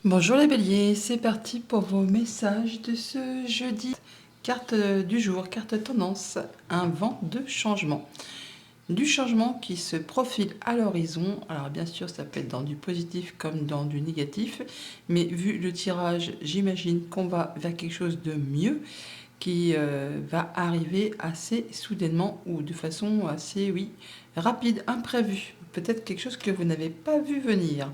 Bonjour les béliers, c'est parti pour vos messages de ce jeudi. Carte du jour, carte tendance, un vent de changement. Du changement qui se profile à l'horizon. Alors bien sûr, ça peut être dans du positif comme dans du négatif, mais vu le tirage, j'imagine qu'on va vers quelque chose de mieux qui va arriver assez soudainement ou de façon assez, oui, rapide, imprévue. Peut-être quelque chose que vous n'avez pas vu venir.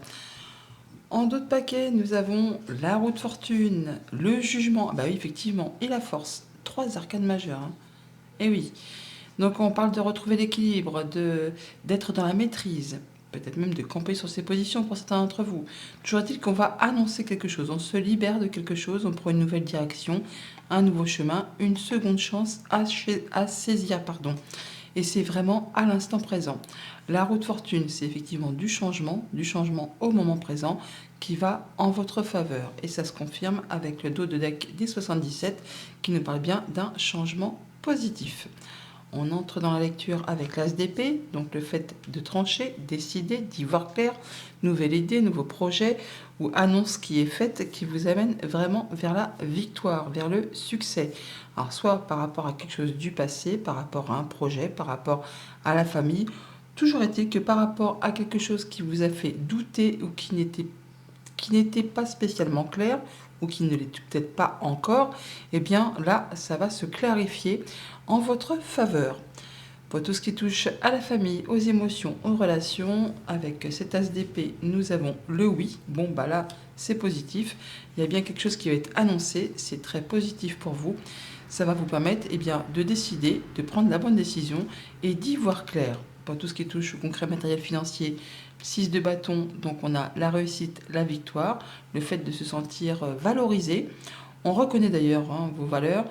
En d'autres paquets, nous avons la roue de fortune, le jugement, bah oui, effectivement, et la force. Trois arcanes majeures. Hein. Et oui. Donc on parle de retrouver l'équilibre, d'être dans la maîtrise, peut-être même de camper sur ses positions pour certains d'entre vous. Toujours est-il qu'on va annoncer quelque chose, on se libère de quelque chose, on prend une nouvelle direction, un nouveau chemin, une seconde chance à saisir, pardon. Et c'est vraiment à l'instant présent. La roue de fortune, c'est effectivement du changement au moment présent qui va en votre faveur. Et ça se confirme avec le dos de deck des 77 qui nous parle bien d'un changement positif. On entre dans la lecture avec l'as d'épée, donc le fait de trancher, décider, d'y voir clair, nouvelle idée, nouveau projet ou annonce qui est faite qui vous amène vraiment vers la victoire, vers le succès. Alors soit par rapport à quelque chose du passé, par rapport à un projet, par rapport à la famille, toujours est-il que par rapport à quelque chose qui vous a fait douter ou qui n'était pas spécialement clair ou qui ne l'est peut-être pas encore, eh bien là, ça va se clarifier en votre faveur. Pour tout ce qui touche à la famille, aux émotions, aux relations, avec cet as d'épée, nous avons le oui. Bon, bah là, c'est positif. Il y a bien quelque chose qui va être annoncé. C'est très positif pour vous. Ça va vous permettre eh bien, de décider, de prendre la bonne décision et d'y voir clair. Pour tout ce qui touche au concret matériel financier, 6 de bâton, donc on a la réussite, la victoire, le fait de se sentir valorisé. On reconnaît d'ailleurs vos valeurs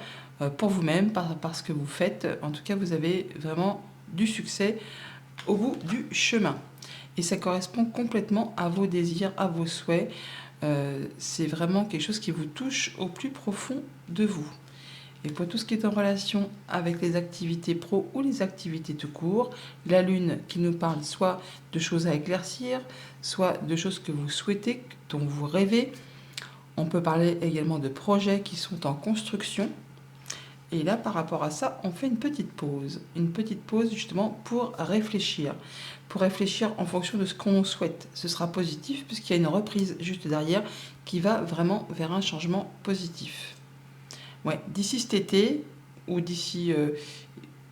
pour vous-même, par ce que vous faites. En tout cas, vous avez vraiment du succès au bout du chemin. Et ça correspond complètement à vos désirs, à vos souhaits. C'est vraiment quelque chose qui vous touche au plus profond de vous. Et pour tout ce qui est en relation avec les activités pro ou les activités tout court, la Lune qui nous parle soit de choses à éclaircir, soit de choses que vous souhaitez, dont vous rêvez. On peut parler également de projets qui sont en construction. Et là, par rapport à ça, on fait une petite pause. Une petite pause justement pour réfléchir. Pour réfléchir en fonction de ce qu'on souhaite. Ce sera positif puisqu'il y a une reprise juste derrière qui va vraiment vers un changement positif. Ouais, d'ici cet été ou d'ici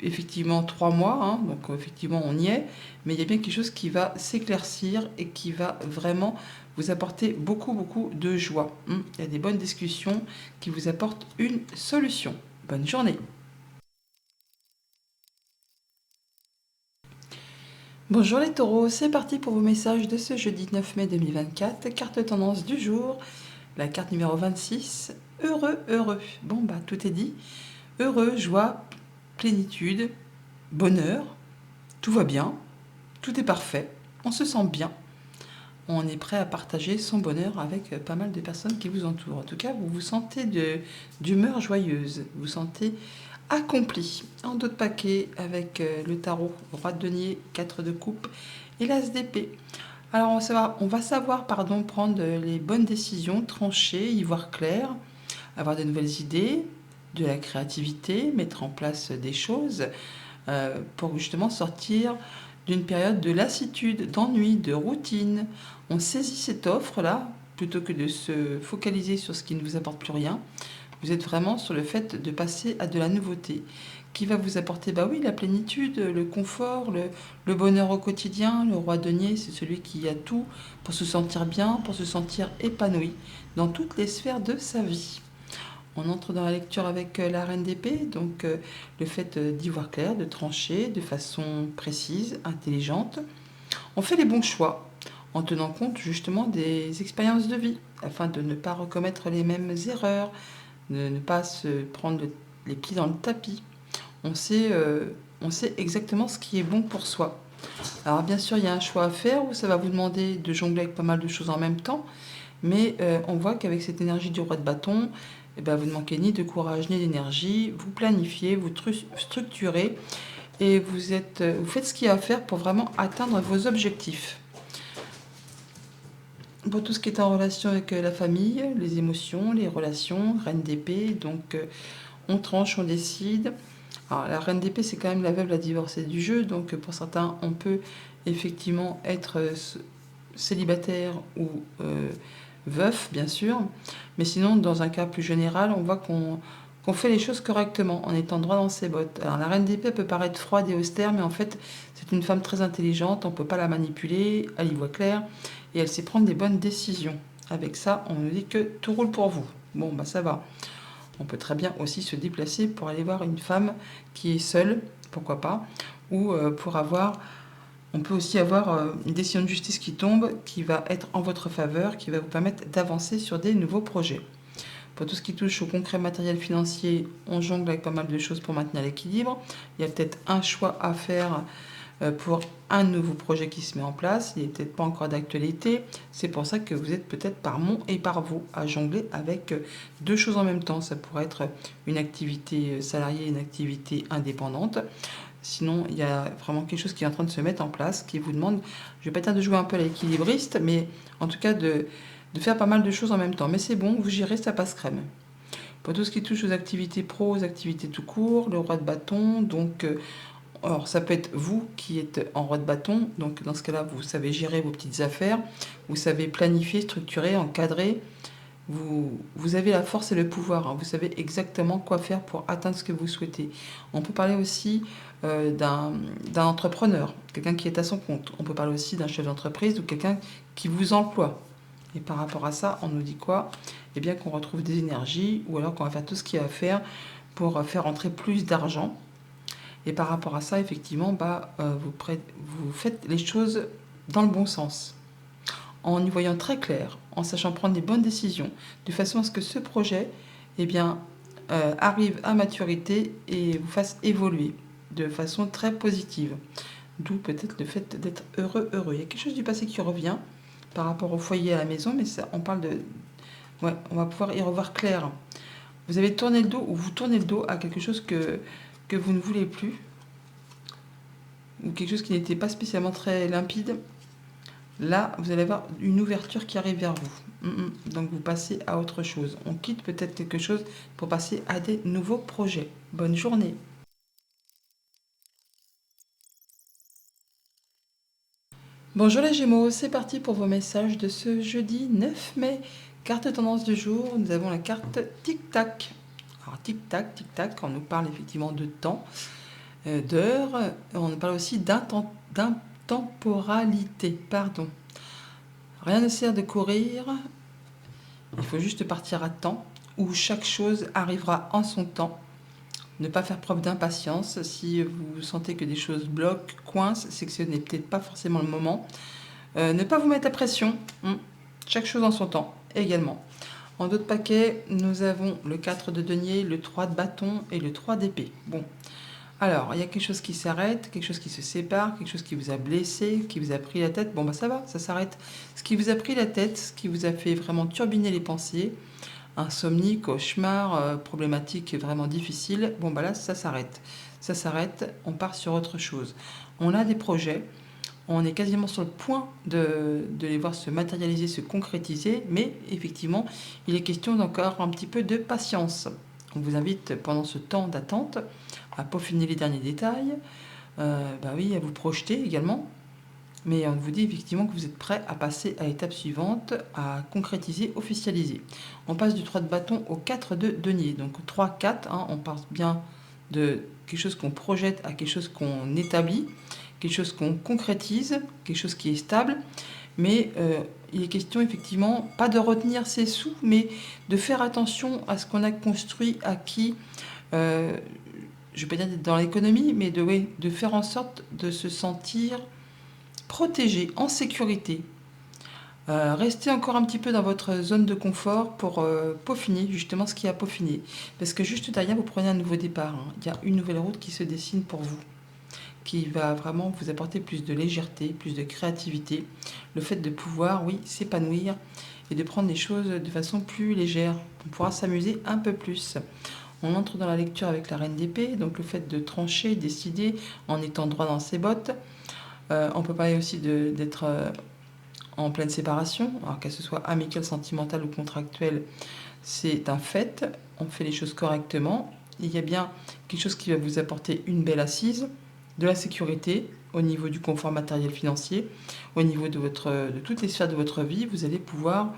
effectivement 3 mois, hein, donc effectivement on y est, mais il y a bien quelque chose qui va s'éclaircir et qui va vraiment vous apporter beaucoup de joie. Il y a des bonnes discussions qui vous apportent une solution. Bonne journée. Bonjour les taureaux, c'est parti pour vos messages de ce jeudi 9 mai 2024. Carte tendance du jour, la carte numéro 26. Heureux. Bon bah tout est dit. Heureux, joie, plénitude, bonheur, tout va bien, tout est parfait, on se sent bien. On est prêt à partager son bonheur avec pas mal de personnes qui vous entourent. En tout cas, vous vous sentez d'humeur joyeuse, vous vous sentez accompli. En d'autres paquets avec le tarot, roi de denier, 4 de coupe et l'as d'épée. Alors on va savoir prendre les bonnes décisions, trancher, y voir clair, avoir de nouvelles idées, de la créativité, mettre en place des choses pour justement sortir d'une période de lassitude, d'ennui, de routine. On saisit cette offre-là plutôt que de se focaliser sur ce qui ne vous apporte plus rien. Vous êtes vraiment sur le fait de passer à de la nouveauté qui va vous apporter la plénitude, le confort, le bonheur au quotidien. Le roi denier, c'est celui qui a tout pour se sentir bien, pour se sentir épanoui dans toutes les sphères de sa vie. On entre dans la lecture avec la reine d'épée, donc le fait d'y voir clair, de trancher de façon précise, intelligente. On fait les bons choix en tenant compte justement des expériences de vie, afin de ne pas recommettre les mêmes erreurs, de ne pas se prendre les pieds dans le tapis. On sait exactement ce qui est bon pour soi. Alors bien sûr, il y a un choix à faire où ça va vous demander de jongler avec pas mal de choses en même temps, mais on voit qu'avec cette énergie du roi de bâton, vous ne manquez ni de courage ni d'énergie, vous planifiez, vous structurez et vous faites ce qu'il y a à faire pour vraiment atteindre vos objectifs. pour tout ce qui est en relation avec la famille, les émotions, les relations, reine d'épée, donc on tranche, on décide. Alors la reine d'épée, c'est quand même la veuve, la divorcée du jeu, donc pour certains, on peut effectivement être célibataire ou veuf, bien sûr, mais sinon, dans un cas plus général, on voit qu'on fait les choses correctement, en étant droit dans ses bottes. Alors la reine d'épée peut paraître froide et austère, mais en fait, c'est une femme très intelligente, on ne peut pas la manipuler, elle y voit clair, et elle sait prendre des bonnes décisions. Avec ça, on nous dit que tout roule pour vous. Bon, bah ça va. On peut très bien aussi se déplacer pour aller voir une femme qui est seule, pourquoi pas, ou on peut aussi avoir une décision de justice qui tombe, qui va être en votre faveur, qui va vous permettre d'avancer sur des nouveaux projets. Pour tout ce qui touche au concret matériel financier, on jongle avec pas mal de choses pour maintenir l'équilibre. Il y a peut-être un choix à faire pour un nouveau projet qui se met en place. Il n'est peut-être pas encore d'actualité. C'est pour ça que vous êtes peut-être par mon et par vous à jongler avec deux choses en même temps. Ça pourrait être une activité salariée et une activité indépendante. Sinon, il y a vraiment quelque chose qui est en train de se mettre en place, qui vous demande, je ne vais pas dire de jouer un peu à l'équilibriste, mais en tout cas de faire pas mal de choses en même temps. Mais c'est bon, vous gérez, ça passe crème. Pour tout ce qui touche aux activités pro, aux activités tout court, le roi de bâton, donc alors, ça peut être vous qui êtes en roi de bâton, donc dans ce cas-là, vous savez gérer vos petites affaires, vous savez planifier, structurer, encadrer, vous avez la force et le pouvoir, hein. Vous savez exactement quoi faire pour atteindre ce que vous souhaitez. On peut parler aussi d'un entrepreneur, quelqu'un qui est à son compte. On peut parler aussi d'un chef d'entreprise ou quelqu'un qui vous emploie. Et par rapport à ça, on nous dit quoi? Eh bien qu'on retrouve des énergies ou alors qu'on va faire tout ce qu'il y a à faire pour faire entrer plus d'argent. Et par rapport à ça, effectivement, vous faites les choses dans le bon sens, en y voyant très clair, en sachant prendre les bonnes décisions, de façon à ce que ce projet eh bien, arrive à maturité et vous fasse évoluer de façon très positive. D'où peut-être le fait d'être heureux. Il y a quelque chose du passé qui revient par rapport au foyer à la maison, mais ça, on parle de... Ouais, on va pouvoir y revoir clair. Vous avez tourné le dos ou vous tournez le dos à quelque chose que vous ne voulez plus, ou quelque chose qui n'était pas spécialement très limpide. Là, vous allez avoir une ouverture qui arrive vers vous. Donc vous passez à autre chose. On quitte peut-être quelque chose pour passer à des nouveaux projets. Bonne journée. Bonjour les Gémeaux, c'est parti pour vos messages de ce jeudi 9 mai. Carte tendance du jour, nous avons la carte tic-tac. Alors tic-tac, tic-tac, on nous parle effectivement de temps, d'heures, on nous parle aussi d'intemporalité, pardon. Rien ne sert de courir, il faut juste partir à temps, où chaque chose arrivera en son temps. Ne pas faire preuve d'impatience. Si vous sentez que des choses bloquent, coincent, c'est que ce n'est peut-être pas forcément le moment. Ne pas vous mettre à pression. Chaque chose en son temps également. En d'autres paquets, nous avons le 4 de denier, le 3 de bâton et le 3 d'épée. Bon, alors, il y a quelque chose qui s'arrête, quelque chose qui se sépare, quelque chose qui vous a blessé, qui vous a pris la tête. Bon, bah ça va, ça s'arrête. Ce qui vous a pris la tête, ce qui vous a fait vraiment turbiner les pensées, insomnie, cauchemar, problématique vraiment difficile, bon, bah là, ça s'arrête. Ça s'arrête, on part sur autre chose. On a des projets, on est quasiment sur le point de les voir se matérialiser, se concrétiser, mais effectivement, il est question d'encore un petit peu de patience. On vous invite pendant ce temps d'attente à peaufiner les derniers détails, oui, à vous projeter également. Mais on vous dit effectivement que vous êtes prêt à passer à l'étape suivante, à concrétiser, officialiser. On passe du 3 de bâton au 4 de denier. Donc 3-4, on passe bien de quelque chose qu'on projette à quelque chose qu'on établit, quelque chose qu'on concrétise, quelque chose qui est stable. Mais il est question effectivement, pas de retenir ses sous, mais de faire attention à ce qu'on a construit, acquis, je ne vais pas dire d'être dans l'économie, mais de faire en sorte de se sentir protégé, en sécurité. Restez encore un petit peu dans votre zone de confort pour peaufiner justement ce qui a peaufiné. Parce que juste derrière, vous prenez un nouveau départ. Il y a une nouvelle route qui se dessine pour vous, qui va vraiment vous apporter plus de légèreté, plus de créativité. Le fait de pouvoir, oui, s'épanouir et de prendre les choses de façon plus légère. On pourra s'amuser un peu plus. On entre dans la lecture avec la reine d'épée, donc le fait de trancher, décider en étant droit dans ses bottes. On peut parler aussi d'être en pleine séparation, alors que ce soit amicale, sentimentale ou contractuelle, c'est un fait, on fait les choses correctement. Il y a bien quelque chose qui va vous apporter une belle assise, de la sécurité au niveau du confort matériel financier, au niveau de toutes les sphères de votre vie, vous allez pouvoir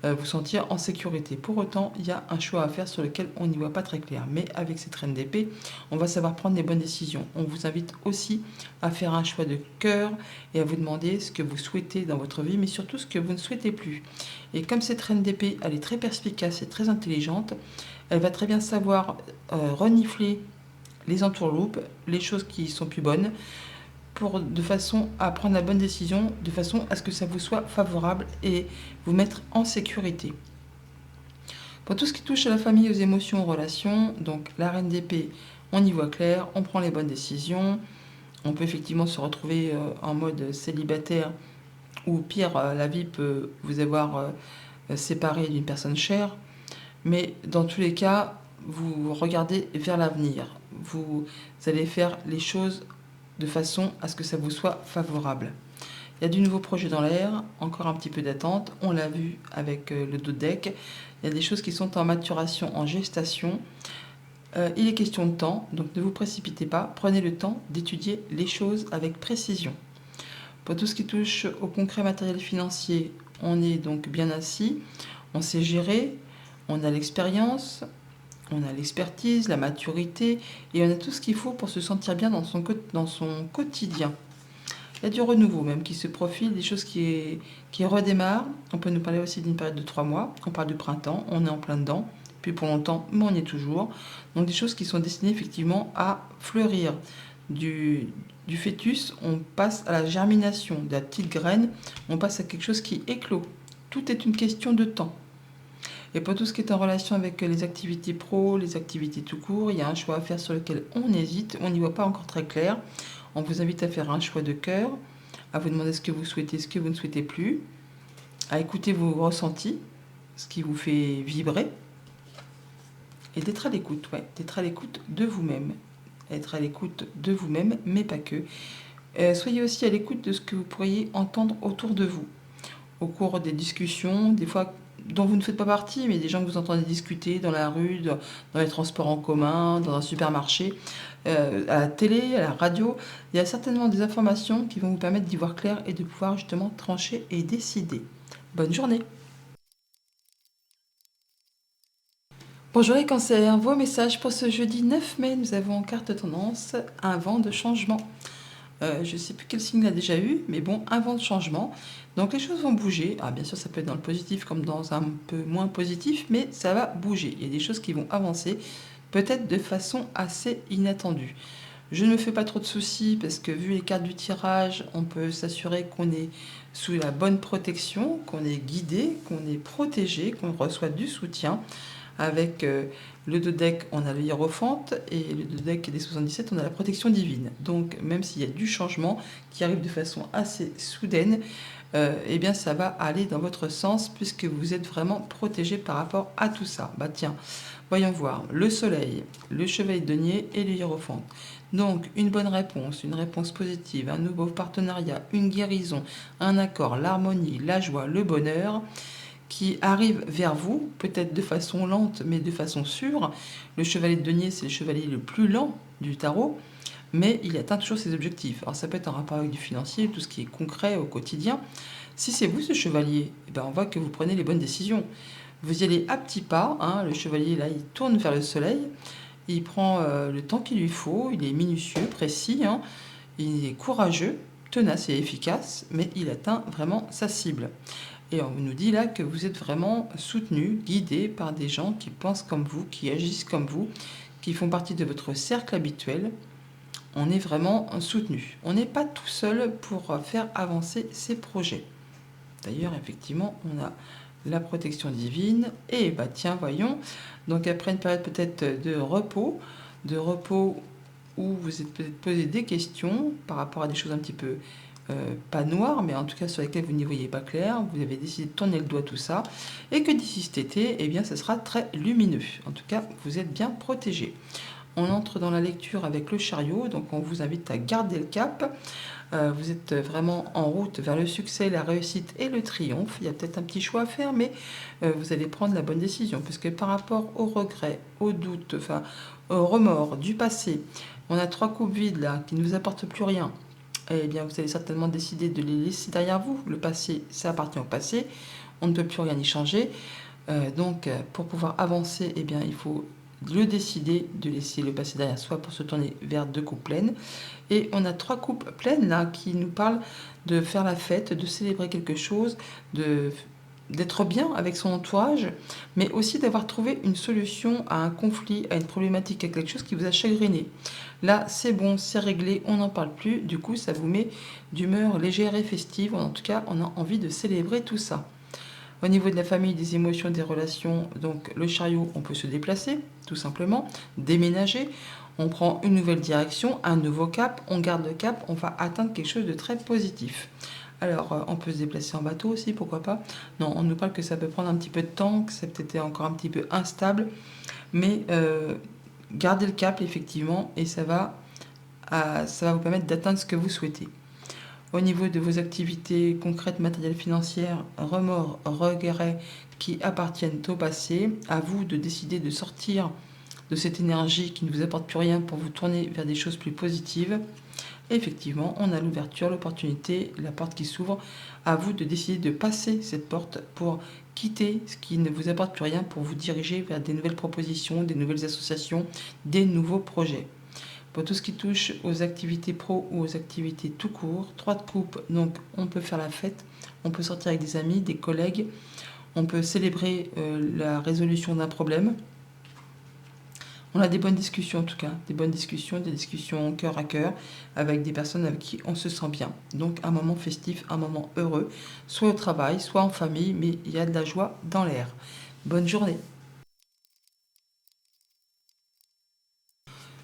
vous sentir en sécurité. Pour autant, il y a un choix à faire sur lequel on n'y voit pas très clair. Mais avec cette reine d'épée, on va savoir prendre les bonnes décisions. On vous invite aussi à faire un choix de cœur et à vous demander ce que vous souhaitez dans votre vie, mais surtout ce que vous ne souhaitez plus. Et comme cette reine d'épée, elle est très perspicace et très intelligente, elle va très bien savoir renifler les entourloupes, les choses qui sont plus bonnes, de façon à prendre la bonne décision, de façon à ce que ça vous soit favorable et vous mettre en sécurité. Pour tout ce qui touche à la famille, aux émotions, aux relations, donc la reine d'épée, on y voit clair, on prend les bonnes décisions, on peut effectivement se retrouver en mode célibataire ou pire, la vie peut vous avoir séparé d'une personne chère, mais dans tous les cas, vous regardez vers l'avenir, vous allez faire les choses de façon à ce que ça vous soit favorable. Il y a du nouveau projet dans l'air, encore un petit peu d'attente, on l'a vu avec le dodeck, il y a des choses qui sont en maturation, en gestation. Il est question de temps, donc ne vous précipitez pas, prenez le temps d'étudier les choses avec précision. Pour tout ce qui touche au concret matériel financier, on est donc bien assis, on sait gérer, on a l'expérience, on a l'expertise, la maturité, et on a tout ce qu'il faut pour se sentir bien dans son quotidien. Il y a du renouveau même qui se profile, des choses qui redémarrent. On peut nous parler aussi d'une période de 3 mois. On parle du printemps, on est en plein dedans. Puis pour longtemps, mais on y est toujours. Donc des choses qui sont destinées effectivement à fleurir. Du fœtus, on passe à la germination. De la petite graine, on passe à quelque chose qui éclot. Tout est une question de temps. Et pour tout ce qui est en relation avec les activités pro, les activités tout court, il y a un choix à faire sur lequel on hésite, on n'y voit pas encore très clair. On vous invite à faire un choix de cœur, à vous demander ce que vous souhaitez, ce que vous ne souhaitez plus, à écouter vos ressentis, ce qui vous fait vibrer, et d'être à l'écoute, d'être à l'écoute de vous-même. Être à l'écoute de vous-même, mais pas que. Soyez aussi à l'écoute de ce que vous pourriez entendre autour de vous, au cours des discussions, des fois dont vous ne faites pas partie, mais des gens que vous entendez discuter dans la rue, dans les transports en commun, dans un supermarché, à la télé, à la radio. Il y a certainement des informations qui vont vous permettre d'y voir clair et de pouvoir justement trancher et décider. Bonne journée! Bonjour les cancers, vos messages pour ce jeudi 9 mai, nous avons en carte tendance un vent de changement. Je ne sais plus quel signe il a déjà eu, mais bon, un vent de changement. Donc les choses vont bouger. Ah, bien sûr, ça peut être dans le positif comme dans un peu moins positif, mais ça va bouger. Il y a des choses qui vont avancer, peut-être de façon assez inattendue. Je ne me fais pas trop de soucis parce que vu les cartes du tirage, on peut s'assurer qu'on est sous la bonne protection, qu'on est guidé, qu'on est protégé, qu'on reçoit du soutien. Avec le dodeck, on a le hiérophante, et le dodeck des 77, on a la protection divine. Donc même s'il y a du changement qui arrive de façon assez soudaine, eh bien ça va aller dans votre sens puisque vous êtes vraiment protégé par rapport à tout ça. Bah tiens, voyons voir. Le soleil, le chevalier de denier et le hiérophante. Donc une bonne réponse, une réponse positive, un nouveau partenariat, une guérison, un accord, l'harmonie, la joie, le bonheur qui arrive vers vous, peut-être de façon lente, mais de façon sûre. Le chevalier de denier, c'est le chevalier le plus lent du tarot, mais il atteint toujours ses objectifs. Alors ça peut être en rapport avec du financier, tout ce qui est concret au quotidien. Si c'est vous ce chevalier, eh ben on voit que vous prenez les bonnes décisions. Vous y allez à petits pas, hein. Le chevalier là, il tourne vers le soleil, il prend le temps qu'il lui faut, il est minutieux, précis, hein. Il est courageux, tenace et efficace, mais il atteint vraiment sa cible. Et on nous dit là que vous êtes vraiment soutenu, guidé par des gens qui pensent comme vous, qui agissent comme vous, qui font partie de votre cercle habituel. On est vraiment soutenu. On n'est pas tout seul pour faire avancer ces projets. D'ailleurs, effectivement, on a la protection divine. Et bah tiens, voyons. Donc après une période peut-être de repos où vous êtes peut-être posé des questions par rapport à des choses un petit peu pas noires, mais en tout cas sur lesquelles vous n'y voyez pas clair, vous avez décidé de tourner le doigt tout ça, et que d'ici cet été, eh bien, ça sera très lumineux. En tout cas, vous êtes bien protégé. On entre dans la lecture avec le chariot, donc on vous invite à garder le cap. Vous êtes vraiment en route vers le succès, la réussite et le triomphe. Il y a peut-être un petit choix à faire, mais vous allez prendre la bonne décision. Parce que par rapport aux regrets, aux doutes, enfin, aux remords du passé, on a 3 coupes vides là qui ne vous apportent plus rien. Eh bien, vous allez certainement décider de les laisser derrière vous. Le passé, ça appartient au passé. On ne peut plus rien y changer. Donc, pour pouvoir avancer, eh bien, il faut le décider de laisser le passé derrière soi pour se tourner vers 2 coupes pleines. Et on a 3 coupes pleines là qui nous parlent de faire la fête, de célébrer quelque chose, d'être bien avec son entourage, mais aussi d'avoir trouvé une solution à un conflit, à une problématique, à quelque chose qui vous a chagriné. Là, c'est bon, c'est réglé, on n'en parle plus. Du coup, ça vous met d'humeur légère et festive. En tout cas, on a envie de célébrer tout ça. Au niveau de la famille, des émotions, des relations, donc le chariot, on peut se déplacer, tout simplement, déménager. On prend une nouvelle direction, un nouveau cap, on garde le cap, on va atteindre quelque chose de très positif. Alors, on peut se déplacer en bateau aussi, pourquoi pas. Non, on nous parle que ça peut prendre un petit peu de temps, que c'est peut-être encore un petit peu instable, mais gardez le cap, effectivement, et ça va vous permettre d'atteindre ce que vous souhaitez. Au niveau de vos activités concrètes, matérielles, financières, remords, regrets qui appartiennent au passé, à vous de décider de sortir de cette énergie qui ne vous apporte plus rien pour vous tourner vers des choses plus positives. Et effectivement, on a l'ouverture, l'opportunité, la porte qui s'ouvre. À vous de décider de passer cette porte pour quitter ce qui ne vous apporte plus rien pour vous diriger vers des nouvelles propositions, des nouvelles associations, des nouveaux projets. Pour tout ce qui touche aux activités pro ou aux activités tout court, 3 de coupe, donc on peut faire la fête, on peut sortir avec des amis, des collègues, on peut célébrer la résolution d'un problème. On a des bonnes discussions en tout cas, des bonnes discussions, des discussions cœur à cœur avec des personnes avec qui on se sent bien. Donc un moment festif, un moment heureux, soit au travail, soit en famille, mais il y a de la joie dans l'air. Bonne journée.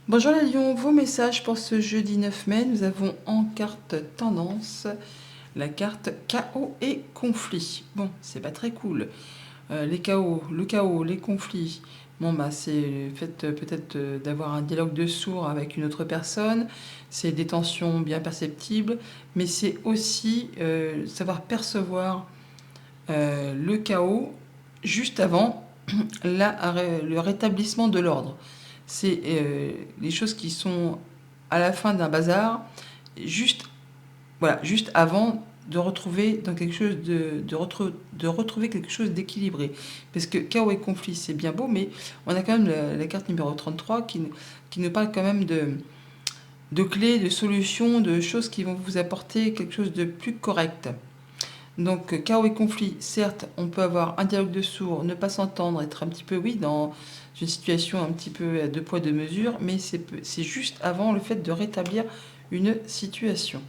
Bonjour les lions, vos messages pour ce jeudi 9 mai. Nous avons en carte tendance la carte chaos et conflit. Bon, c'est pas très cool. Le chaos, les conflits. Bon, bah, c'est le fait peut-être d'avoir un dialogue de sourds avec une autre personne. C'est des tensions bien perceptibles, mais c'est aussi savoir percevoir le chaos juste avant le rétablissement de l'ordre. C'est les choses qui sont à la fin d'un bazar, juste, voilà, juste avant de retrouver dans quelque chose de retrouver quelque chose d'équilibré. Parce que chaos et conflit, c'est bien beau, mais on a quand même la carte numéro 33 qui nous parle quand même de clés, de solutions, de choses qui vont vous apporter quelque chose de plus correct. Donc, chaos et conflit, certes, on peut avoir un dialogue de sourds, ne pas s'entendre, être un petit peu, oui, dans une situation un petit peu à deux poids, deux mesures, mais c'est juste avant le fait de rétablir une situation.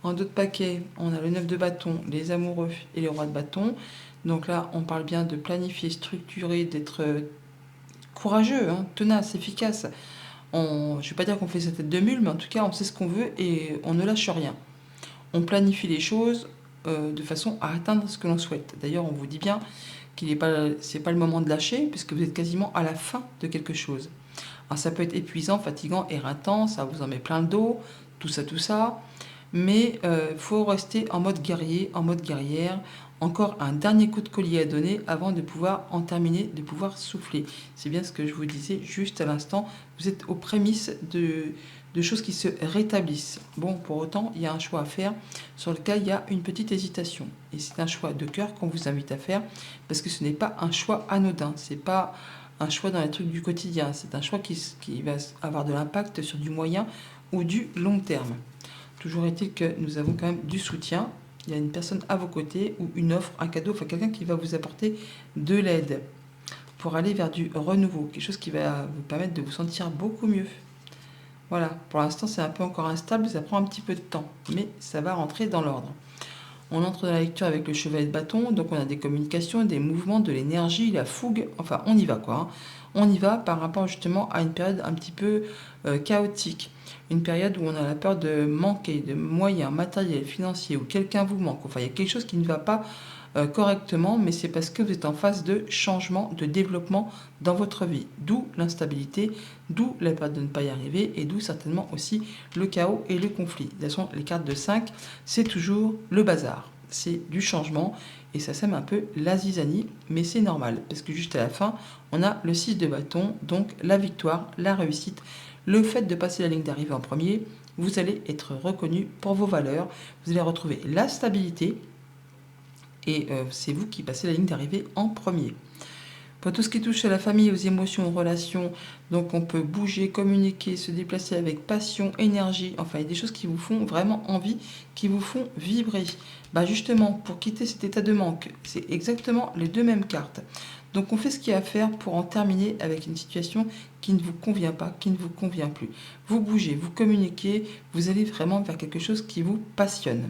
En d'autres paquets, on a le 9 de bâton, les amoureux et les rois de bâton. Donc là, on parle bien de planifier, structurer, d'être courageux, hein, tenace, efficace. Je ne vais pas dire qu'on fait sa tête de mule, mais en tout cas, on sait ce qu'on veut et on ne lâche rien. On planifie les choses de façon à atteindre ce que l'on souhaite. D'ailleurs, on vous dit bien c'est pas le moment de lâcher, puisque vous êtes quasiment à la fin de quelque chose. Alors ça peut être épuisant, fatigant, éreintant, ça vous en met plein le dos, tout ça. Mais il faut rester en mode guerrier, en mode guerrière. Encore un dernier coup de collier à donner avant de pouvoir en terminer, de pouvoir souffler. C'est bien ce que je vous disais juste à l'instant. Vous êtes aux prémices de choses qui se rétablissent. Bon, pour autant, il y a un choix à faire sur lequel il y a une petite hésitation. Et c'est un choix de cœur qu'on vous invite à faire parce que ce n'est pas un choix anodin. C'est pas un choix dans les trucs du quotidien. C'est un choix qui va avoir de l'impact sur du moyen ou du long terme. Toujours est-il que nous avons quand même du soutien. Il y a une personne à vos côtés ou une offre, un cadeau, enfin quelqu'un qui va vous apporter de l'aide pour aller vers du renouveau, quelque chose qui va vous permettre de vous sentir beaucoup mieux. Voilà, pour l'instant c'est un peu encore instable, ça prend un petit peu de temps, mais ça va rentrer dans l'ordre. On entre dans la lecture avec le chevalet de bâton, donc on a des communications, des mouvements, de l'énergie, la fougue, enfin on y va quoi. On y va par rapport justement à une période un petit peu chaotique. Une période où on a la peur de manquer de moyens matériels, financiers, où quelqu'un vous manque. Enfin, il y a quelque chose qui ne va pas correctement, mais c'est parce que vous êtes en phase de changement, de développement dans votre vie. D'où l'instabilité, d'où la peur de ne pas y arriver, et d'où certainement aussi le chaos et le conflit. De toute façon, les cartes de 5, c'est toujours le bazar. C'est du changement, et ça sème un peu la zizanie, mais c'est normal, parce que juste à la fin, on a le 6 de bâton, donc la victoire, la réussite, le fait de passer la ligne d'arrivée en premier. Vous allez être reconnu pour vos valeurs, vous allez retrouver la stabilité, et c'est vous qui passez la ligne d'arrivée en premier. Pour tout ce qui touche à la famille, aux émotions, aux relations, donc on peut bouger, communiquer, se déplacer avec passion, énergie, enfin il y a des choses qui vous font vraiment envie, qui vous font vibrer. Justement, pour quitter cet état de manque, c'est exactement les deux mêmes cartes. Donc on fait ce qu'il y a à faire pour en terminer avec une situation qui ne vous convient pas, qui ne vous convient plus. Vous bougez, vous communiquez, vous allez vraiment vers quelque chose qui vous passionne.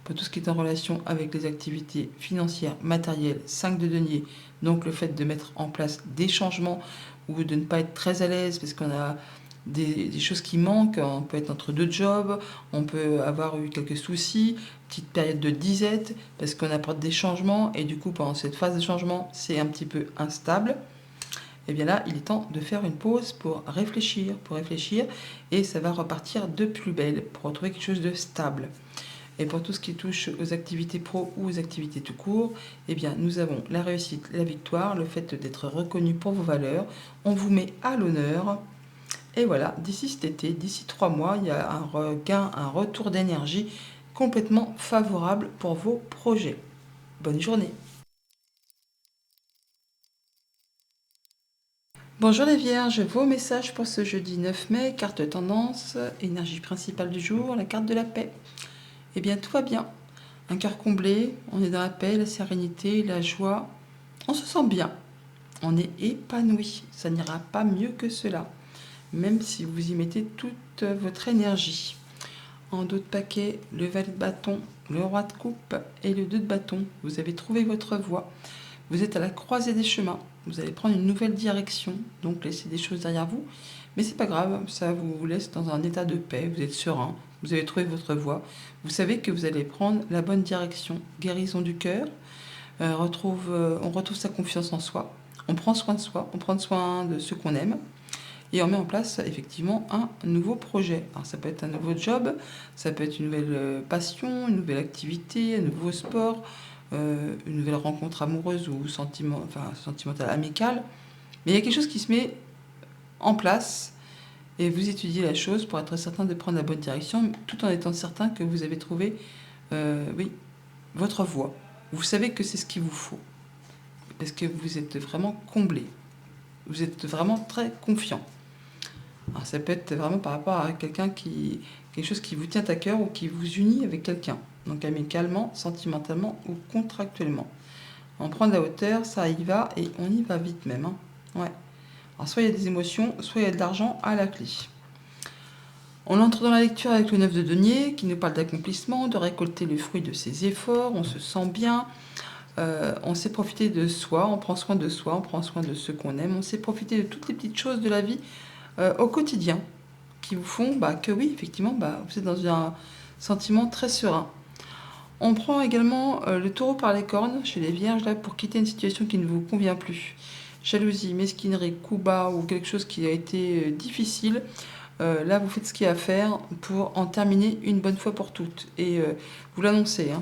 Pour tout ce qui est en relation avec les activités financières, matérielles, 5 de denier, donc le fait de mettre en place des changements ou de ne pas être très à l'aise parce qu'on a des choses qui manquent, on peut être entre deux jobs, on peut avoir eu quelques soucis, petite période de disette parce qu'on apporte des changements et du coup pendant cette phase de changement c'est un petit peu instable. Et bien là il est temps de faire une pause pour réfléchir et ça va repartir de plus belle pour retrouver quelque chose de stable. Et pour tout ce qui touche aux activités pro ou aux activités tout court, eh bien, nous avons la réussite, la victoire, le fait d'être reconnu pour vos valeurs. On vous met à l'honneur. Et voilà, d'ici cet été, d'ici 3 mois, il y a un regain, un retour d'énergie complètement favorable pour vos projets. Bonne journée. Bonjour les Vierges, vos messages pour ce jeudi 9 mai, carte tendance, énergie principale du jour, la carte de la paix. Eh bien, tout va bien. Un cœur comblé, on est dans la paix, la sérénité, la joie. On se sent bien. On est épanoui. Ça n'ira pas mieux que cela. Même si vous y mettez toute votre énergie. En dos de paquet, le valet de bâton, le roi de coupe et le 2 de bâton. Vous avez trouvé votre voie. Vous êtes à la croisée des chemins. Vous allez prendre une nouvelle direction. Donc laissez des choses derrière vous. Mais c'est pas grave, ça vous laisse dans un état de paix. Vous êtes serein. Vous avez trouvé votre voie. Vous savez que vous allez prendre la bonne direction. Guérison du cœur. On retrouve sa confiance en soi. On prend soin de soi. On prend soin de ceux qu'on aime. Et on met en place effectivement un nouveau projet. Alors ça peut être un nouveau job, ça peut être une nouvelle passion, une nouvelle activité, un nouveau sport, une nouvelle rencontre amoureuse ou sentimentale, amicale. Mais il y a quelque chose qui se met en place et vous étudiez la chose pour être certain de prendre la bonne direction, tout en étant certain que vous avez trouvé votre voie. Vous savez que c'est ce qu'il vous faut, parce que vous êtes vraiment comblé. Vous êtes vraiment très confiant. Alors ça peut être vraiment par rapport à quelque chose qui vous tient à cœur ou qui vous unit avec quelqu'un. Donc amicalement, sentimentalement ou contractuellement. On prend de la hauteur, ça y va et on y va vite même. Ouais. Alors soit il y a des émotions, soit il y a de l'argent à la clé. On entre dans la lecture avec le 9 de denier qui nous parle d'accomplissement, de récolter le fruit de ses efforts, on se sent bien, on sait profiter de soi, on prend soin de soi, on prend soin de ceux qu'on aime, on sait profiter de toutes les petites choses de la vie au quotidien qui vous font que oui, effectivement, vous êtes dans un sentiment très serein. On prend également le taureau par les cornes chez les vierges là, pour quitter une situation qui ne vous convient plus. Jalousie, mesquinerie, coup bas ou quelque chose qui a été difficile. Là, vous faites ce qu'il y a à faire pour en terminer une bonne fois pour toutes. Et vous l'annoncez,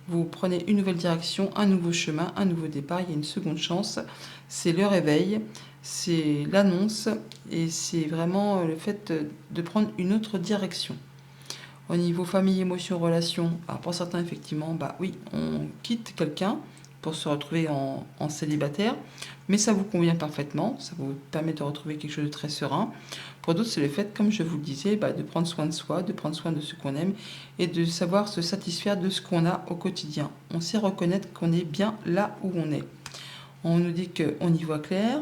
vous prenez une nouvelle direction, un nouveau chemin, un nouveau départ, il y a une seconde chance. C'est le réveil, c'est l'annonce et c'est vraiment le fait de prendre une autre direction. Au niveau famille, émotions, relations, pour certains, effectivement, oui, on quitte quelqu'un pour se retrouver en célibataire, mais ça vous convient parfaitement, ça vous permet de retrouver quelque chose de très serein. Pour d'autres, c'est le fait, comme je vous le disais, de prendre soin de soi, de prendre soin de ce qu'on aime et de savoir se satisfaire de ce qu'on a au quotidien. On sait reconnaître qu'on est bien là où on est. On nous dit qu'on y voit clair,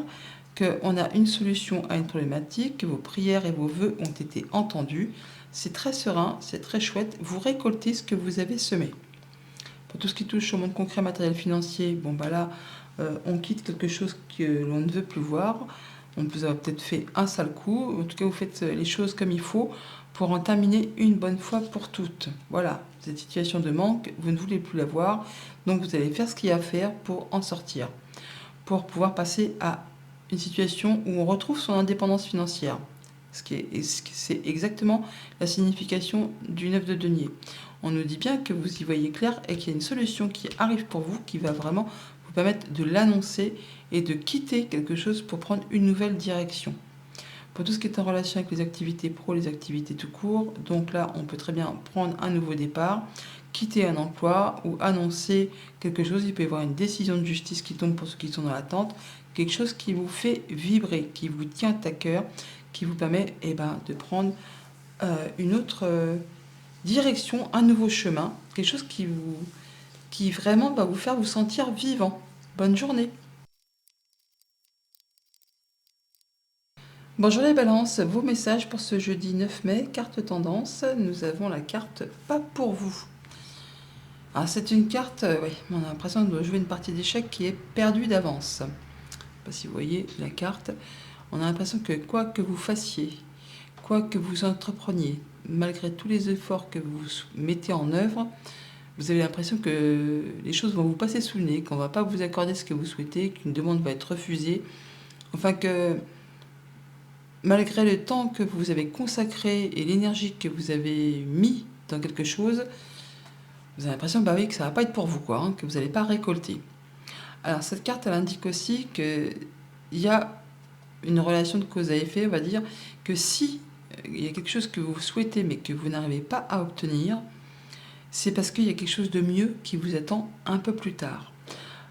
qu'on a une solution à une problématique, que vos prières et vos vœux ont été entendus. C'est très serein, c'est très chouette. Vous récoltez ce que vous avez semé. Pour tout ce qui touche au monde concret, matériel, financier, on quitte quelque chose que l'on ne veut plus voir. vous avez peut-être fait un sale coup. En tout cas, vous faites les choses comme il faut pour en terminer une bonne fois pour toutes. Voilà, cette situation de manque, vous ne voulez plus la voir. Donc, vous allez faire ce qu'il y a à faire pour en sortir, pour pouvoir passer à une situation où on retrouve son indépendance financière. C'est exactement la signification du 9 de denier. On nous dit bien que vous y voyez clair et qu'il y a une solution qui arrive pour vous, qui va vraiment vous permettre de l'annoncer et de quitter quelque chose pour prendre une nouvelle direction. Pour tout ce qui est en relation avec les activités pro, les activités tout court, donc là, on peut très bien prendre un nouveau départ, quitter un emploi ou annoncer quelque chose. Il peut y avoir une décision de justice qui tombe pour ceux qui sont dans l'attente, quelque chose qui vous fait vibrer, qui vous tient à cœur, qui vous permet de prendre une autre direction, un nouveau chemin, quelque chose qui vraiment va vous faire vous sentir vivant. Bonne journée. Bonjour les balances, vos messages pour ce jeudi 9 mai, carte tendance, nous avons la carte pas pour vous. Alors c'est une carte, oui, on a l'impression de jouer une partie d'échecs qui est perdue d'avance. Je ne sais pas si vous voyez la carte, on a l'impression que quoi que vous fassiez, quoi que vous entrepreniez, malgré tous les efforts que vous mettez en œuvre, vous avez l'impression que les choses vont vous passer sous le nez, qu'on ne va pas vous accorder ce que vous souhaitez, qu'une demande va être refusée, enfin que malgré le temps que vous avez consacré et l'énergie que vous avez mis dans quelque chose, vous avez l'impression que ça ne va pas être pour vous, que vous n'allez pas récolter. Alors cette carte, elle indique aussi qu'il y a une relation de cause à effet, on va dire, que si il y a quelque chose que vous souhaitez mais que vous n'arrivez pas à obtenir, c'est parce qu'il y a quelque chose de mieux qui vous attend un peu plus tard.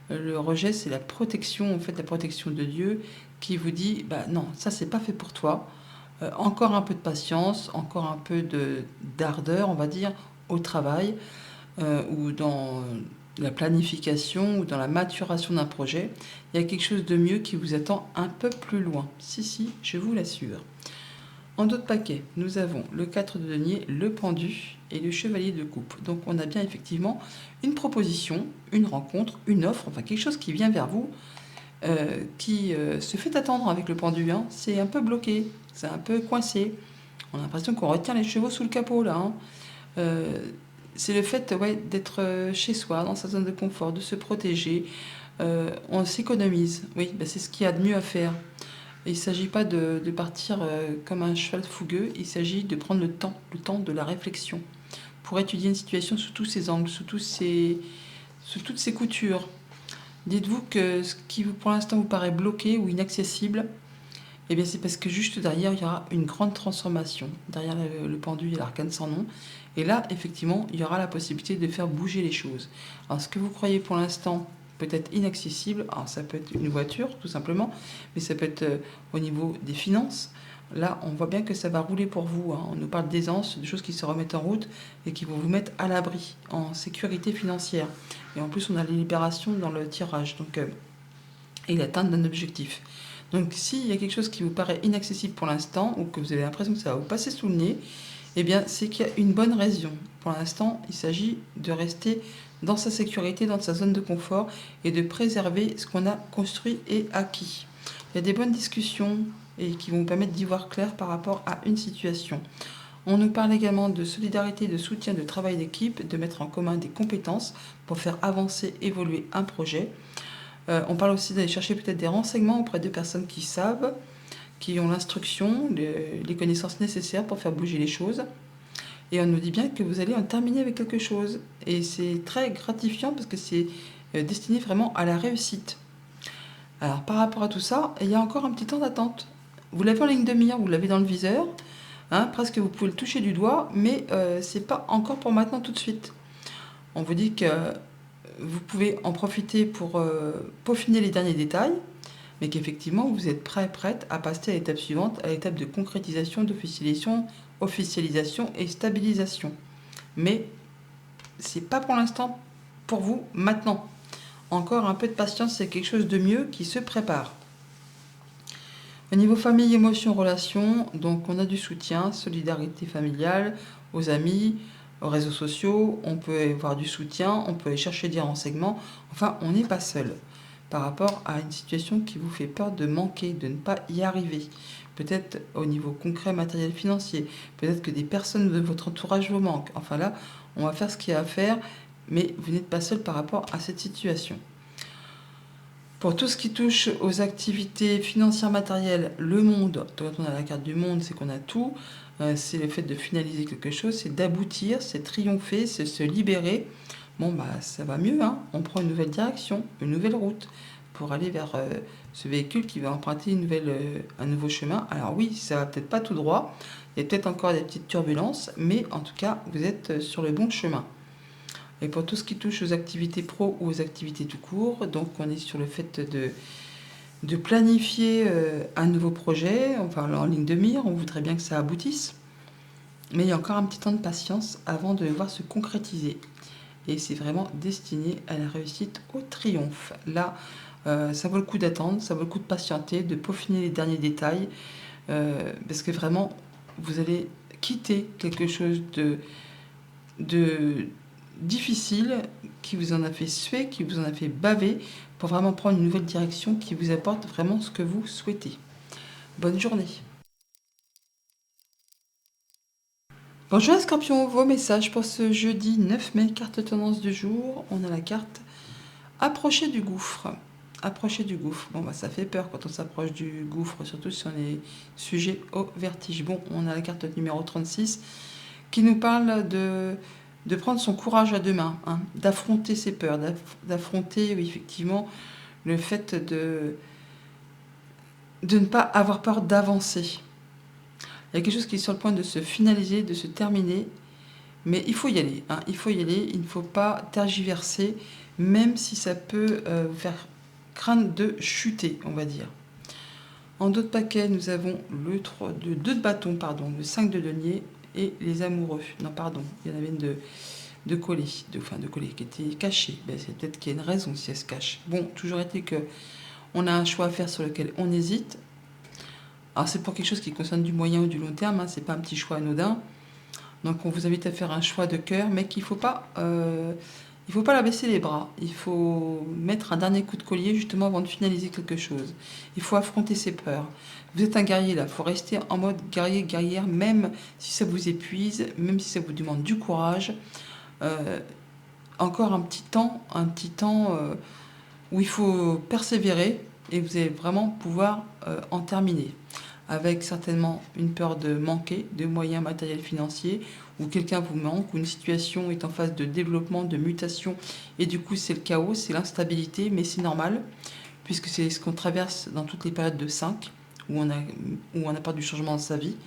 Le rejet, c'est la protection, en fait, la protection de Dieu qui vous dit, non, ça c'est pas fait pour toi. Encore un peu de patience, encore un peu d'ardeur, on va dire, au travail ou dans la planification ou dans la maturation d'un projet. Il y a quelque chose de mieux qui vous attend un peu plus loin. Si, je vous l'assure. En d'autres paquets, nous avons le 4 de denier, le pendu et le chevalier de coupe. Donc on a bien effectivement une proposition, une rencontre, une offre, enfin quelque chose qui vient vers vous, qui se fait attendre avec le pendu. C'est un peu bloqué, c'est un peu coincé. On a l'impression qu'on retient les chevaux sous le capot là. C'est le fait d'être chez soi, dans sa zone de confort, de se protéger. On s'économise, oui, c'est ce qu'il y a de mieux à faire. Il ne s'agit pas de partir comme un cheval fougueux, il s'agit de prendre le temps de la réflexion, pour étudier une situation sous tous ses angles, sous toutes ses coutures. Dites-vous que ce qui pour l'instant vous paraît bloqué ou inaccessible, c'est parce que juste derrière, il y aura une grande transformation. Derrière le pendu, il y a l'arcane sans nom. Et là, effectivement, il y aura la possibilité de faire bouger les choses. Alors, ce que vous croyez pour l'instant peut-être inaccessible, alors ça peut être une voiture, tout simplement, mais ça peut être au niveau des finances. Là, on voit bien que ça va rouler pour vous. On nous parle d'aisance, de choses qui se remettent en route et qui vont vous mettre à l'abri, en sécurité financière. Et en plus, on a la libération dans le tirage, donc, et l'atteinte d'un objectif. Donc s'il y a quelque chose qui vous paraît inaccessible pour l'instant, ou que vous avez l'impression que ça va vous passer sous le nez, c'est qu'il y a une bonne raison. Pour l'instant, il s'agit de rester dans sa sécurité, dans sa zone de confort, et de préserver ce qu'on a construit et acquis. Il y a des bonnes discussions et qui vont vous permettre d'y voir clair par rapport à une situation. On nous parle également de solidarité, de soutien, de travail d'équipe, de mettre en commun des compétences pour faire avancer, évoluer un projet. On parle aussi d'aller chercher peut-être des renseignements auprès de personnes qui savent, qui ont l'instruction, les connaissances nécessaires pour faire bouger les choses. Et on nous dit bien que vous allez en terminer avec quelque chose. Et c'est très gratifiant parce que c'est destiné vraiment à la réussite. Alors par rapport à tout ça, il y a encore un petit temps d'attente. Vous l'avez en ligne de mire, vous l'avez dans le viseur, presque vous pouvez le toucher du doigt, mais c'est pas encore pour maintenant tout de suite. On vous dit que vous pouvez en profiter pour peaufiner les derniers détails, mais qu'effectivement, vous êtes prête à passer à l'étape suivante, à l'étape de concrétisation, d'officialisation et stabilisation. Mais c'est pas pour l'instant pour vous maintenant. Encore un peu de patience, c'est quelque chose de mieux qui se prépare. Au niveau famille, émotions, relations, donc on a du soutien, solidarité familiale, aux amis, aux réseaux sociaux, on peut avoir du soutien, on peut aller chercher des renseignements, enfin on n'est pas seul. par rapport à une situation qui vous fait peur de manquer, de ne pas y arriver. Peut-être au niveau concret, matériel, financier. Peut-être que des personnes de votre entourage vous manquent. Enfin là, on va faire ce qu'il y a à faire, mais vous n'êtes pas seul par rapport à cette situation. Pour tout ce qui touche aux activités financières, matérielles, le monde, quand on a la carte du monde, c'est qu'on a tout. C'est le fait de finaliser quelque chose, c'est d'aboutir, c'est triompher, c'est se libérer. Bon, bah, ça va mieux, hein. On prend une nouvelle direction, une nouvelle route pour aller vers ce véhicule qui va emprunter un nouveau chemin. Alors oui, ça va peut-être pas tout droit, il y a peut-être encore des petites turbulences, mais en tout cas, vous êtes sur le bon chemin. Et pour tout ce qui touche aux activités pro ou aux activités tout court, donc on est sur le fait de planifier un nouveau projet, enfin en ligne de mire, on voudrait bien que ça aboutisse. Mais il y a encore un petit temps de patience avant de le voir se concrétiser. Et c'est vraiment destiné à la réussite, au triomphe. Là, ça vaut le coup d'attendre, ça vaut le coup de patienter, de peaufiner les derniers détails, parce que vraiment, vous allez quitter quelque chose de difficile, qui vous en a fait suer, qui vous en a fait baver, pour vraiment prendre une nouvelle direction qui vous apporte vraiment ce que vous souhaitez. Bonne journée. Bonjour les Scorpions, vos messages pour ce jeudi 9 mai, carte tendance du jour. On a la carte approcher du gouffre. Approcher du gouffre. Bon, bah, ça fait peur quand on s'approche du gouffre, surtout si on est sujet au vertige. Bon, on a la carte numéro 36 qui nous parle de prendre son courage à deux mains, hein, d'affronter ses peurs, d'affronter, oui, effectivement, le fait de ne pas avoir peur d'avancer. Il y a quelque chose qui est sur le point de se finaliser, de se terminer, mais il faut y aller, hein, il faut y aller, il ne faut pas tergiverser, même si ça peut vous faire craindre de chuter, on va dire. En d'autres paquets, nous avons le 2 de bâton, pardon, le 5 de denier et les amoureux. Non, pardon, il y en avait une de coller, de coller qui était cachée. Ben, c'est peut-être qu'il y a une raison si elle se cache. Bon, toujours été que on a un choix à faire sur lequel on hésite. Alors c'est pour quelque chose qui concerne du moyen ou du long terme, hein, c'est pas un petit choix anodin. Donc on vous invite à faire un choix de cœur, mais qu'il ne faut pas la baisser les bras. Il faut mettre un dernier coup de collier justement avant de finaliser quelque chose. Il faut affronter ses peurs. Vous êtes un guerrier là, il faut rester en mode guerrier, guerrière, même si ça vous épuise, même si ça vous demande du courage. Encore un petit temps où il faut persévérer et vous allez vraiment pouvoir en terminer. Avec certainement une peur de manquer de moyens matériels financiers, ou quelqu'un vous manque, ou une situation est en phase de développement, de mutation, et du coup c'est le chaos, c'est l'instabilité, mais c'est normal, puisque c'est ce qu'on traverse dans toutes les périodes de 5, où on a peur du changement dans sa vie.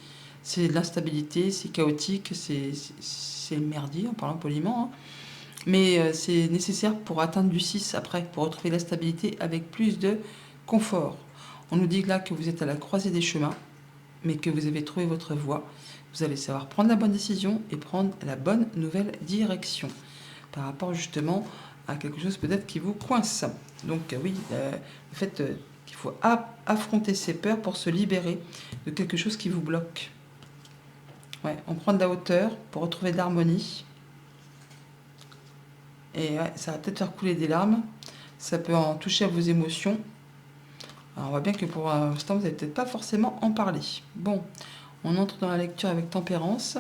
C'est de l'instabilité, c'est chaotique, c'est merdier, en parlant poliment, hein. Mais c'est nécessaire pour atteindre du 6 après, pour retrouver la stabilité avec plus de confort. On nous dit là que vous êtes à la croisée des chemins, mais que vous avez trouvé votre voie. Vous allez savoir prendre la bonne décision et prendre la bonne nouvelle direction par rapport justement à quelque chose peut-être qui vous coince. Donc oui, le fait qu'il faut affronter ses peurs pour se libérer de quelque chose qui vous bloque. Ouais, on prend de la hauteur pour retrouver de l'harmonie. Et ouais, ça va peut-être faire couler des larmes. Ça peut en toucher à vos émotions. Alors on voit bien que pour l'instant, vous n'allez peut-être pas forcément en parler. Bon, on entre dans la lecture avec Tempérance.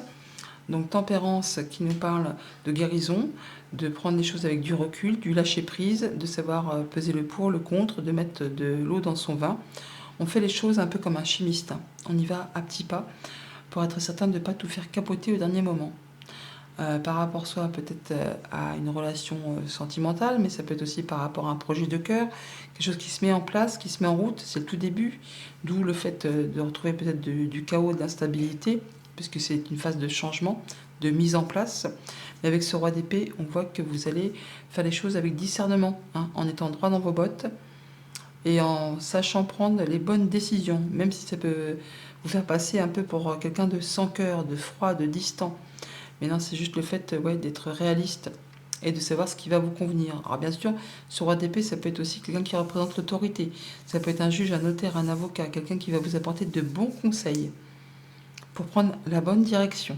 Donc Tempérance qui nous parle de guérison, de prendre les choses avec du recul, du lâcher-prise, de savoir peser le pour, le contre, de mettre de l'eau dans son vin. On fait les choses un peu comme un chimiste, hein. On y va à petits pas pour être certain de ne pas tout faire capoter au dernier moment. Par rapport soit peut-être à une relation sentimentale, mais ça peut être aussi par rapport à un projet de cœur, quelque chose qui se met en place, qui se met en route, c'est le tout début, d'où le fait de retrouver peut-être du chaos, de l'instabilité, puisque c'est une phase de changement, de mise en place. Mais avec ce roi d'épée, on voit que vous allez faire les choses avec discernement, hein, en étant droit dans vos bottes et en sachant prendre les bonnes décisions, même si ça peut vous faire passer un peu pour quelqu'un de sans cœur, de froid, de distant. Mais non, c'est juste le fait d'être réaliste et de savoir ce qui va vous convenir. Alors bien sûr, ce roi d'épée, ça peut être aussi quelqu'un qui représente l'autorité. Ça peut être un juge, un notaire, un avocat, quelqu'un qui va vous apporter de bons conseils pour prendre la bonne direction.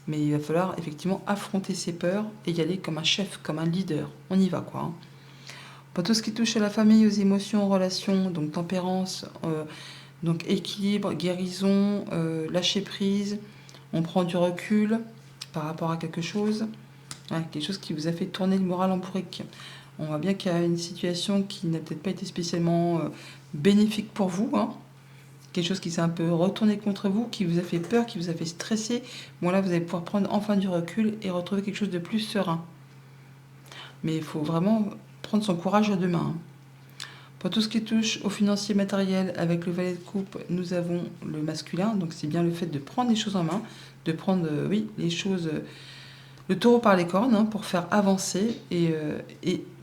Mais il va falloir effectivement affronter ses peurs et y aller comme un chef, comme un leader. On y va, quoi, hein. Pour tout ce qui touche à la famille, aux émotions, aux relations, donc tempérance, donc équilibre, guérison, lâcher prise, on prend du recul par rapport à quelque chose, ouais, quelque chose qui vous a fait tourner le moral en bourrique. On voit bien qu'il y a une situation qui n'a peut-être pas été spécialement bénéfique pour vous, hein. Quelque chose qui s'est un peu retourné contre vous, qui vous a fait peur, qui vous a fait stresser. Bon là, vous allez pouvoir prendre enfin du recul et retrouver quelque chose de plus serein. Mais il faut vraiment prendre son courage à deux mains, hein. Pour tout ce qui touche au financier matériel, avec le valet de coupe, nous avons le masculin. Donc c'est bien le fait de prendre les choses en main, de prendre, oui, les choses, le taureau par les cornes, hein, pour faire avancer et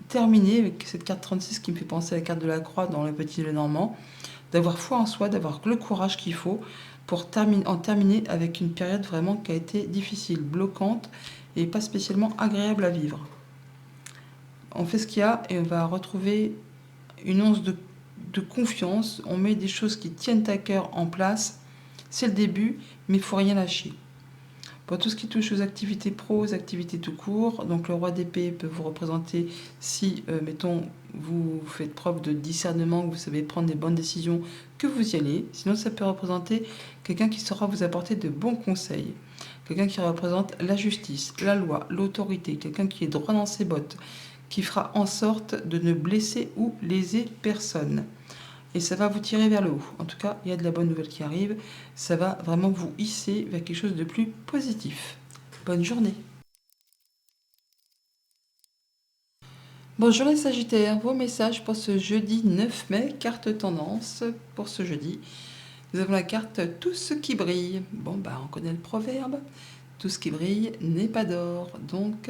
terminer avec cette carte 36 qui me fait penser à la carte de la croix dans le petit Lenormand, d'avoir foi en soi, d'avoir le courage qu'il faut pour en terminer avec une période vraiment qui a été difficile, bloquante et pas spécialement agréable à vivre. On fait ce qu'il y a et on va retrouver une once de confiance, on met des choses qui tiennent à cœur en place, c'est le début, mais il ne faut rien lâcher. Pour tout ce qui touche aux activités pro, aux activités tout court, donc le roi d'épée peut vous représenter si, mettons, vous faites preuve de discernement, que vous savez prendre des bonnes décisions, que vous y allez. Sinon, ça peut représenter quelqu'un qui saura vous apporter de bons conseils. Quelqu'un qui représente la justice, la loi, l'autorité, quelqu'un qui est droit dans ses bottes, qui fera en sorte de ne blesser ou léser personne. Et ça va vous tirer vers le haut. En tout cas, il y a de la bonne nouvelle qui arrive. Ça va vraiment vous hisser vers quelque chose de plus positif. Bonne journée. Bonjour les Sagittaires, vos messages pour ce jeudi 9 mai, carte tendance pour ce jeudi. Nous avons la carte Tout ce qui brille. Bon, bah, on connaît le proverbe. Tout ce qui brille n'est pas d'or. Donc,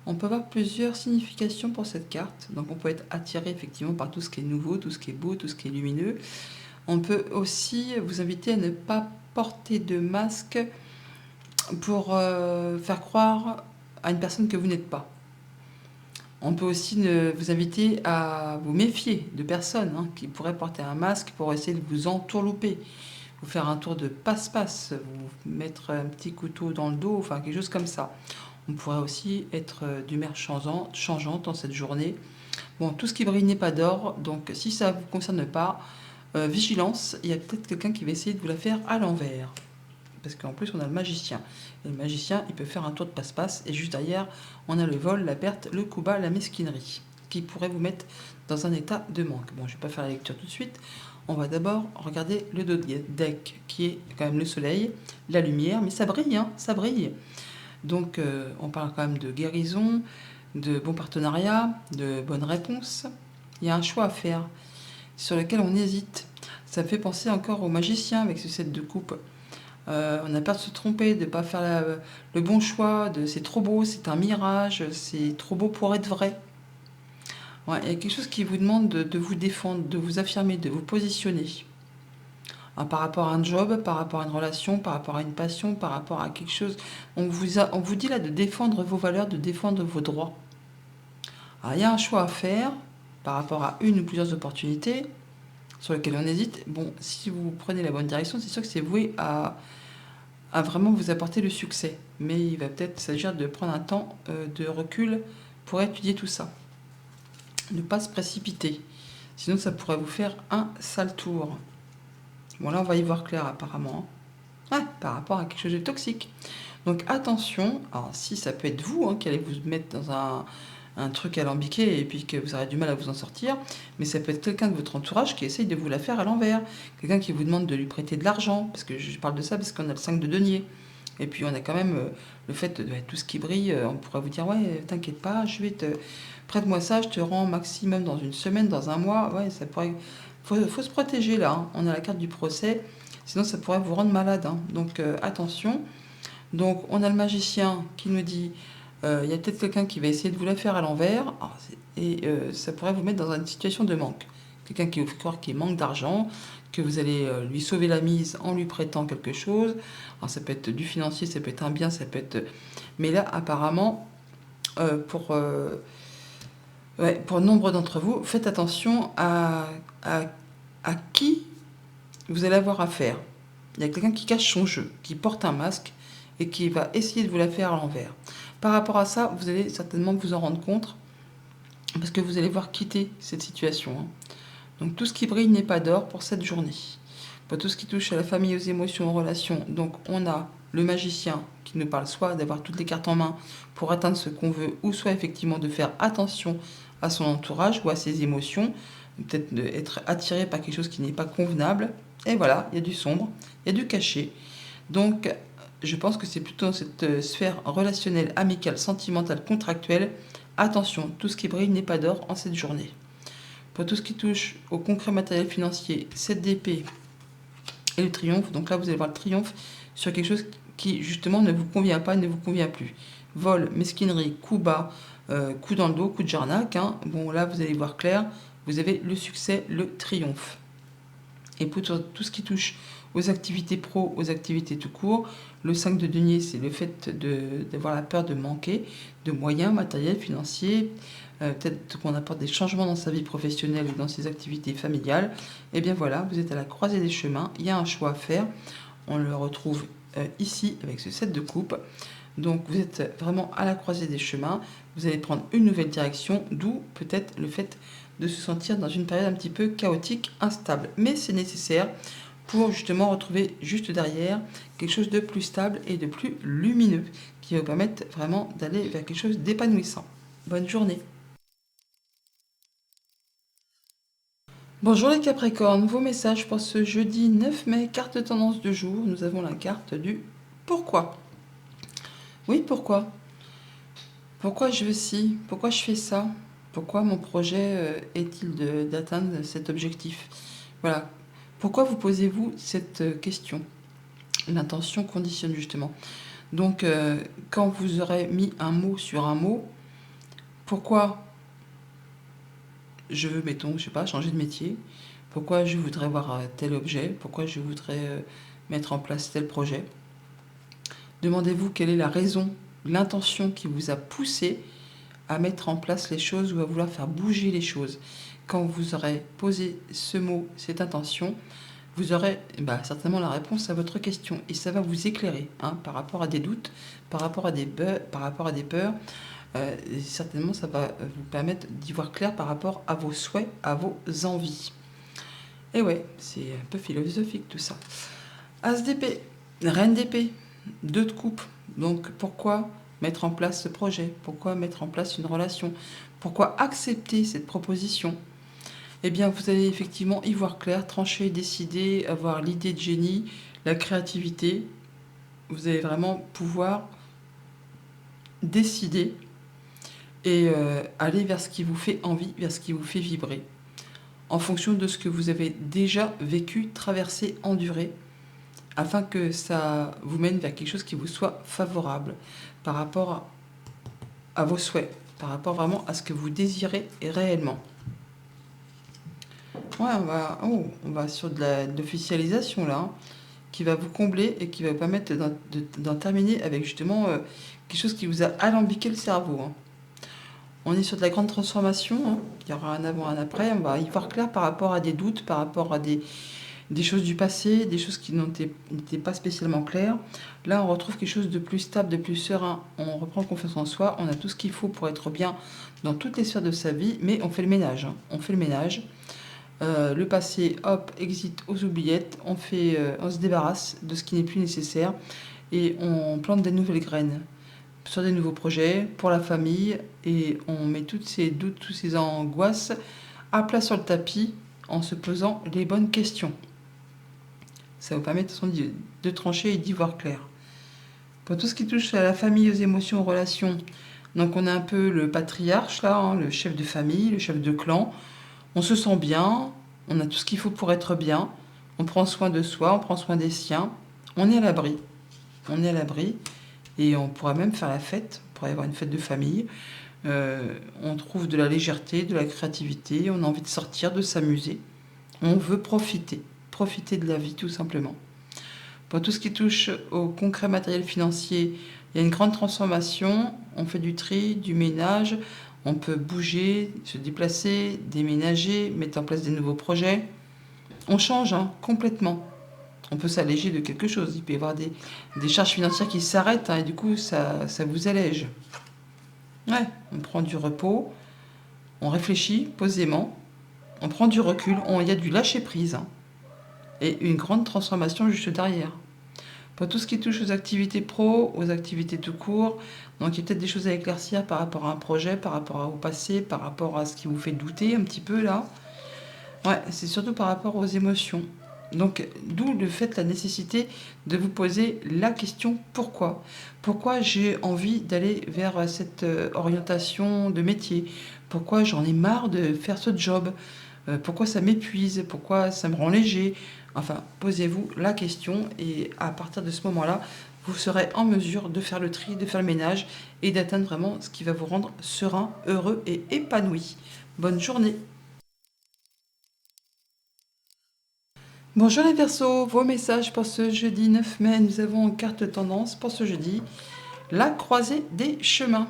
on peut avoir plusieurs significations pour cette carte. Donc, on peut être attiré effectivement par tout ce qui est nouveau, tout ce qui est beau, tout ce qui est lumineux. On peut aussi vous inviter à ne pas porter de masque pour faire croire à une personne que vous n'êtes pas. On peut aussi vous inviter à vous méfier de personnes, hein, qui pourraient porter un masque pour essayer de vous entourlouper, vous faire un tour de passe-passe, vous mettre un petit couteau dans le dos, enfin quelque chose comme ça. On pourrait aussi être d'humeur changeante dans cette journée. Bon, tout ce qui brille n'est pas d'or, donc si ça ne vous concerne pas, vigilance, il y a peut-être quelqu'un qui va essayer de vous la faire à l'envers. Parce qu'en plus, on a le magicien. Et le magicien, il peut faire un tour de passe-passe. Et juste derrière, on a le vol, la perte, le coup bas, la mesquinerie, qui pourrait vous mettre dans un état de manque. Bon, je ne vais pas faire la lecture tout de suite. On va d'abord regarder le dos de deck, qui est quand même le soleil, la lumière. Mais ça brille, hein, ça brille. Donc, on parle quand même de guérison, de bons partenariats, de bonnes réponses. Il y a un choix à faire sur lequel on hésite. Ça me fait penser encore au magicien avec ce set de coupe. On a peur de se tromper, de ne pas faire le bon choix, c'est trop beau, c'est un mirage, c'est trop beau pour être vrai. Ouais, il y a quelque chose qui vous demande de vous défendre, de vous affirmer, de vous positionner. Par rapport à un job, par rapport à une relation, par rapport à une passion, par rapport à quelque chose. On vous dit là de défendre vos valeurs, de défendre vos droits. Alors, il y a un choix à faire par rapport à une ou plusieurs opportunités sur lesquelles on hésite. Bon, si vous prenez la bonne direction, c'est sûr que c'est voué à vraiment vous apporter le succès. Mais il va peut-être s'agir de prendre un temps de recul pour étudier tout ça. Ne pas se précipiter. Sinon, ça pourrait vous faire un sale tour. Bon, là, on va y voir clair apparemment. Ouais, par rapport à quelque chose de toxique. Donc, attention. Alors, si ça peut être vous, hein, qui allez vous mettre dans un truc alambiqué et puis que vous aurez du mal à vous en sortir, mais ça peut être quelqu'un de votre entourage qui essaye de vous la faire à l'envers, quelqu'un qui vous demande de lui prêter de l'argent, parce que je parle de ça parce qu'on a le 5 de denier, et puis on a quand même le fait de tout ce qui brille, on pourrait vous dire ouais, t'inquiète pas, prête-moi ça, je te rends maximum dans une semaine, dans un mois, ouais, ça pourrait, faut se protéger là, hein. On a la carte du procès, sinon ça pourrait vous rendre malade, hein. Donc attention. Donc on a le magicien qui nous dit il y a peut-être quelqu'un qui va essayer de vous la faire à l'envers, et ça pourrait vous mettre dans une situation de manque. Quelqu'un qui vous fait croire qu'il manque d'argent, que vous allez lui sauver la mise en lui prêtant quelque chose. Alors ça peut être du financier, ça peut être un bien, ça peut être... Mais là, apparemment, pour nombre d'entre vous, faites attention à qui vous allez avoir affaire. Il y a quelqu'un qui cache son jeu, qui porte un masque et qui va essayer de vous la faire à l'envers. Par rapport à ça, vous allez certainement vous en rendre compte parce que vous allez voir quitter cette situation, hein. Donc tout ce qui brille n'est pas d'or pour cette journée. Pour tout ce qui touche à la famille, aux émotions, aux relations, donc on a le magicien qui nous parle soit d'avoir toutes les cartes en main pour atteindre ce qu'on veut, ou soit effectivement de faire attention à son entourage ou à ses émotions, peut-être d'être attiré par quelque chose qui n'est pas convenable. Et voilà, il y a du sombre, il y a du caché. Donc je pense que c'est plutôt dans cette sphère relationnelle, amicale, sentimentale, contractuelle. Attention, tout ce qui brille n'est pas d'or en cette journée. Pour tout ce qui touche au concret matériel financier, 7 d'épée et le triomphe. Donc là, vous allez voir le triomphe sur quelque chose qui, justement, ne vous convient pas, ne vous convient plus. Vol, mesquinerie, coup bas, coup dans le dos, coup de jarnac, hein. Bon, là, vous allez voir clair. Vous avez le succès, le triomphe. Et pour tout ce qui touche aux activités pro, aux activités tout court, le 5 de denier, c'est le fait d'avoir la peur de manquer de moyens matériels, financiers, peut-être qu'on apporte des changements dans sa vie professionnelle ou dans ses activités familiales. Et bien voilà, vous êtes à la croisée des chemins, il y a un choix à faire. On le retrouve ici avec ce 7 de coupe. Donc vous êtes vraiment à la croisée des chemins, vous allez prendre une nouvelle direction, d'où peut-être le fait de se sentir dans une période un petit peu chaotique, instable. Mais c'est nécessaire pour justement retrouver juste derrière quelque chose de plus stable et de plus lumineux, qui va vous permettre vraiment d'aller vers quelque chose d'épanouissant. Bonne journée. Bonjour les Capricornes, vos messages pour ce jeudi 9 mai, carte de tendance du jour. Nous avons la carte du pourquoi. Oui, pourquoi? Pourquoi je veux ci? Pourquoi je fais ça? Pourquoi mon projet est-il d'atteindre cet objectif? Voilà. Pourquoi vous posez-vous cette question? L'intention conditionne justement. Donc, quand vous aurez mis un mot sur un mot, pourquoi je veux, mettons, je sais pas, changer de métier? Pourquoi je voudrais voir tel objet? Pourquoi je voudrais mettre en place tel projet? Demandez-vous quelle est la raison, l'intention qui vous a poussé à mettre en place les choses ou à vouloir faire bouger les choses. Quand vous aurez posé ce mot, cette intention, vous aurez certainement la réponse à votre question. Et ça va vous éclairer par rapport à des doutes, par rapport à des peurs. Et certainement, ça va vous permettre d'y voir clair par rapport à vos souhaits, à vos envies. Et ouais, c'est un peu philosophique tout ça. As d'épée, reine d'épée, 2 de coupe. Donc pourquoi mettre en place ce projet? Pourquoi mettre en place une relation? Pourquoi accepter cette proposition? Eh bien, vous allez effectivement y voir clair, trancher, décider, avoir l'idée de génie, la créativité. Vous allez vraiment pouvoir décider et aller vers ce qui vous fait envie, vers ce qui vous fait vibrer, en fonction de ce que vous avez déjà vécu, traversé, enduré, afin que ça vous mène vers quelque chose qui vous soit favorable par rapport à vos souhaits, par rapport vraiment à ce que vous désirez réellement. Ouais, on va sur de l'officialisation là, qui va vous combler et qui va vous permettre d'en terminer avec justement quelque chose qui vous a alambiqué le cerveau. On est sur de la grande transformation, il y aura un avant, un après, on va y voir clair par rapport à des doutes, par rapport à des choses du passé, des choses qui n'étaient pas spécialement claires. Là, on retrouve quelque chose de plus stable, de plus serein. On reprend confiance en soi, on a tout ce qu'il faut pour être bien dans toutes les sphères de sa vie, mais on fait le ménage. On fait le ménage. Le passé, hop, exit aux oubliettes. On se débarrasse de ce qui n'est plus nécessaire et on plante des nouvelles graines sur des nouveaux projets pour la famille et on met tous ces doutes, toutes ces angoisses à plat sur le tapis en se posant les bonnes questions. Ça vous permet de toute façon de trancher et d'y voir clair. Pour tout ce qui touche à la famille, aux émotions, aux relations, donc on a un peu le patriarche là, le chef de famille, le chef de clan. On se sent bien, on a tout ce qu'il faut pour être bien, on prend soin de soi, on prend soin des siens, on est à l'abri. On est à l'abri et on pourra même faire la fête, on pourrait avoir une fête de famille. On trouve de la légèreté, de la créativité, on a envie de sortir, de s'amuser. On veut profiter de la vie tout simplement. Pour tout ce qui touche au concret matériel financier, il y a une grande transformation, on fait du tri, du ménage, on peut bouger, se déplacer, déménager, mettre en place des nouveaux projets. On change complètement. On peut s'alléger de quelque chose. Il peut y avoir des charges financières qui s'arrêtent et du coup ça vous allège. Ouais, on prend du repos, On réfléchit posément, on prend du recul, il y a du lâcher-prise, hein, et une grande transformation juste derrière. Pour tout ce qui touche aux activités pro, aux activités tout court, donc il y a peut-être des choses à éclaircir par rapport à un projet, par rapport au passé, par rapport à ce qui vous fait douter un petit peu là. Ouais, c'est surtout par rapport aux émotions. Donc, d'où le fait, la nécessité de vous poser la question pourquoi. Pourquoi j'ai envie d'aller vers cette orientation de métier? Pourquoi j'en ai marre de faire ce job? Pourquoi ça m'épuise? Pourquoi ça me rend léger? Enfin, posez-vous la question et à partir de ce moment-là, vous serez en mesure de faire le tri, de faire le ménage et d'atteindre vraiment ce qui va vous rendre serein, heureux et épanoui. Bonne journée! Bonjour les Verseaux, vos messages pour ce jeudi 9 mai. Nous avons en carte tendance pour ce jeudi la croisée des chemins.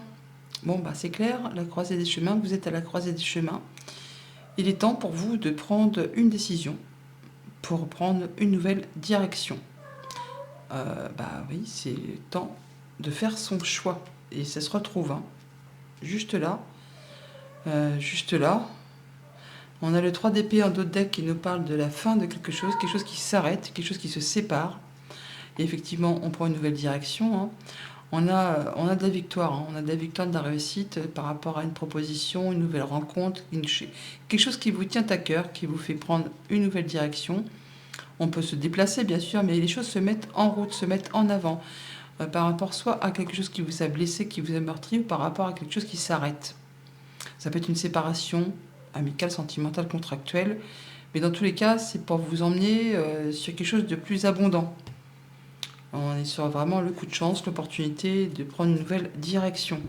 Bon, bah c'est clair, la croisée des chemins, vous êtes à la croisée des chemins. Il est temps pour vous de prendre une décision, pour prendre une nouvelle direction. Bah oui, c'est temps de faire son choix. Et ça se retrouve, hein, juste là. Juste là. On a le 3 d'épée en dos de deck qui nous parle de la fin de quelque chose qui s'arrête, quelque chose qui se sépare. Et effectivement, on prend une nouvelle direction, hein. On a de la victoire, hein. On a de la victoire, de la réussite par rapport à une proposition, une nouvelle rencontre, quelque chose qui vous tient à cœur, qui vous fait prendre une nouvelle direction. On peut se déplacer, bien sûr, mais les choses se mettent en route, se mettent en avant, par rapport soit à quelque chose qui vous a blessé, qui vous a meurtri, ou par rapport à quelque chose qui s'arrête. Ça peut être une séparation amicale, sentimentale, contractuelle, mais dans tous les cas, c'est pour vous emmener sur quelque chose de plus abondant. On est sur vraiment le coup de chance, l'opportunité de prendre une nouvelle direction.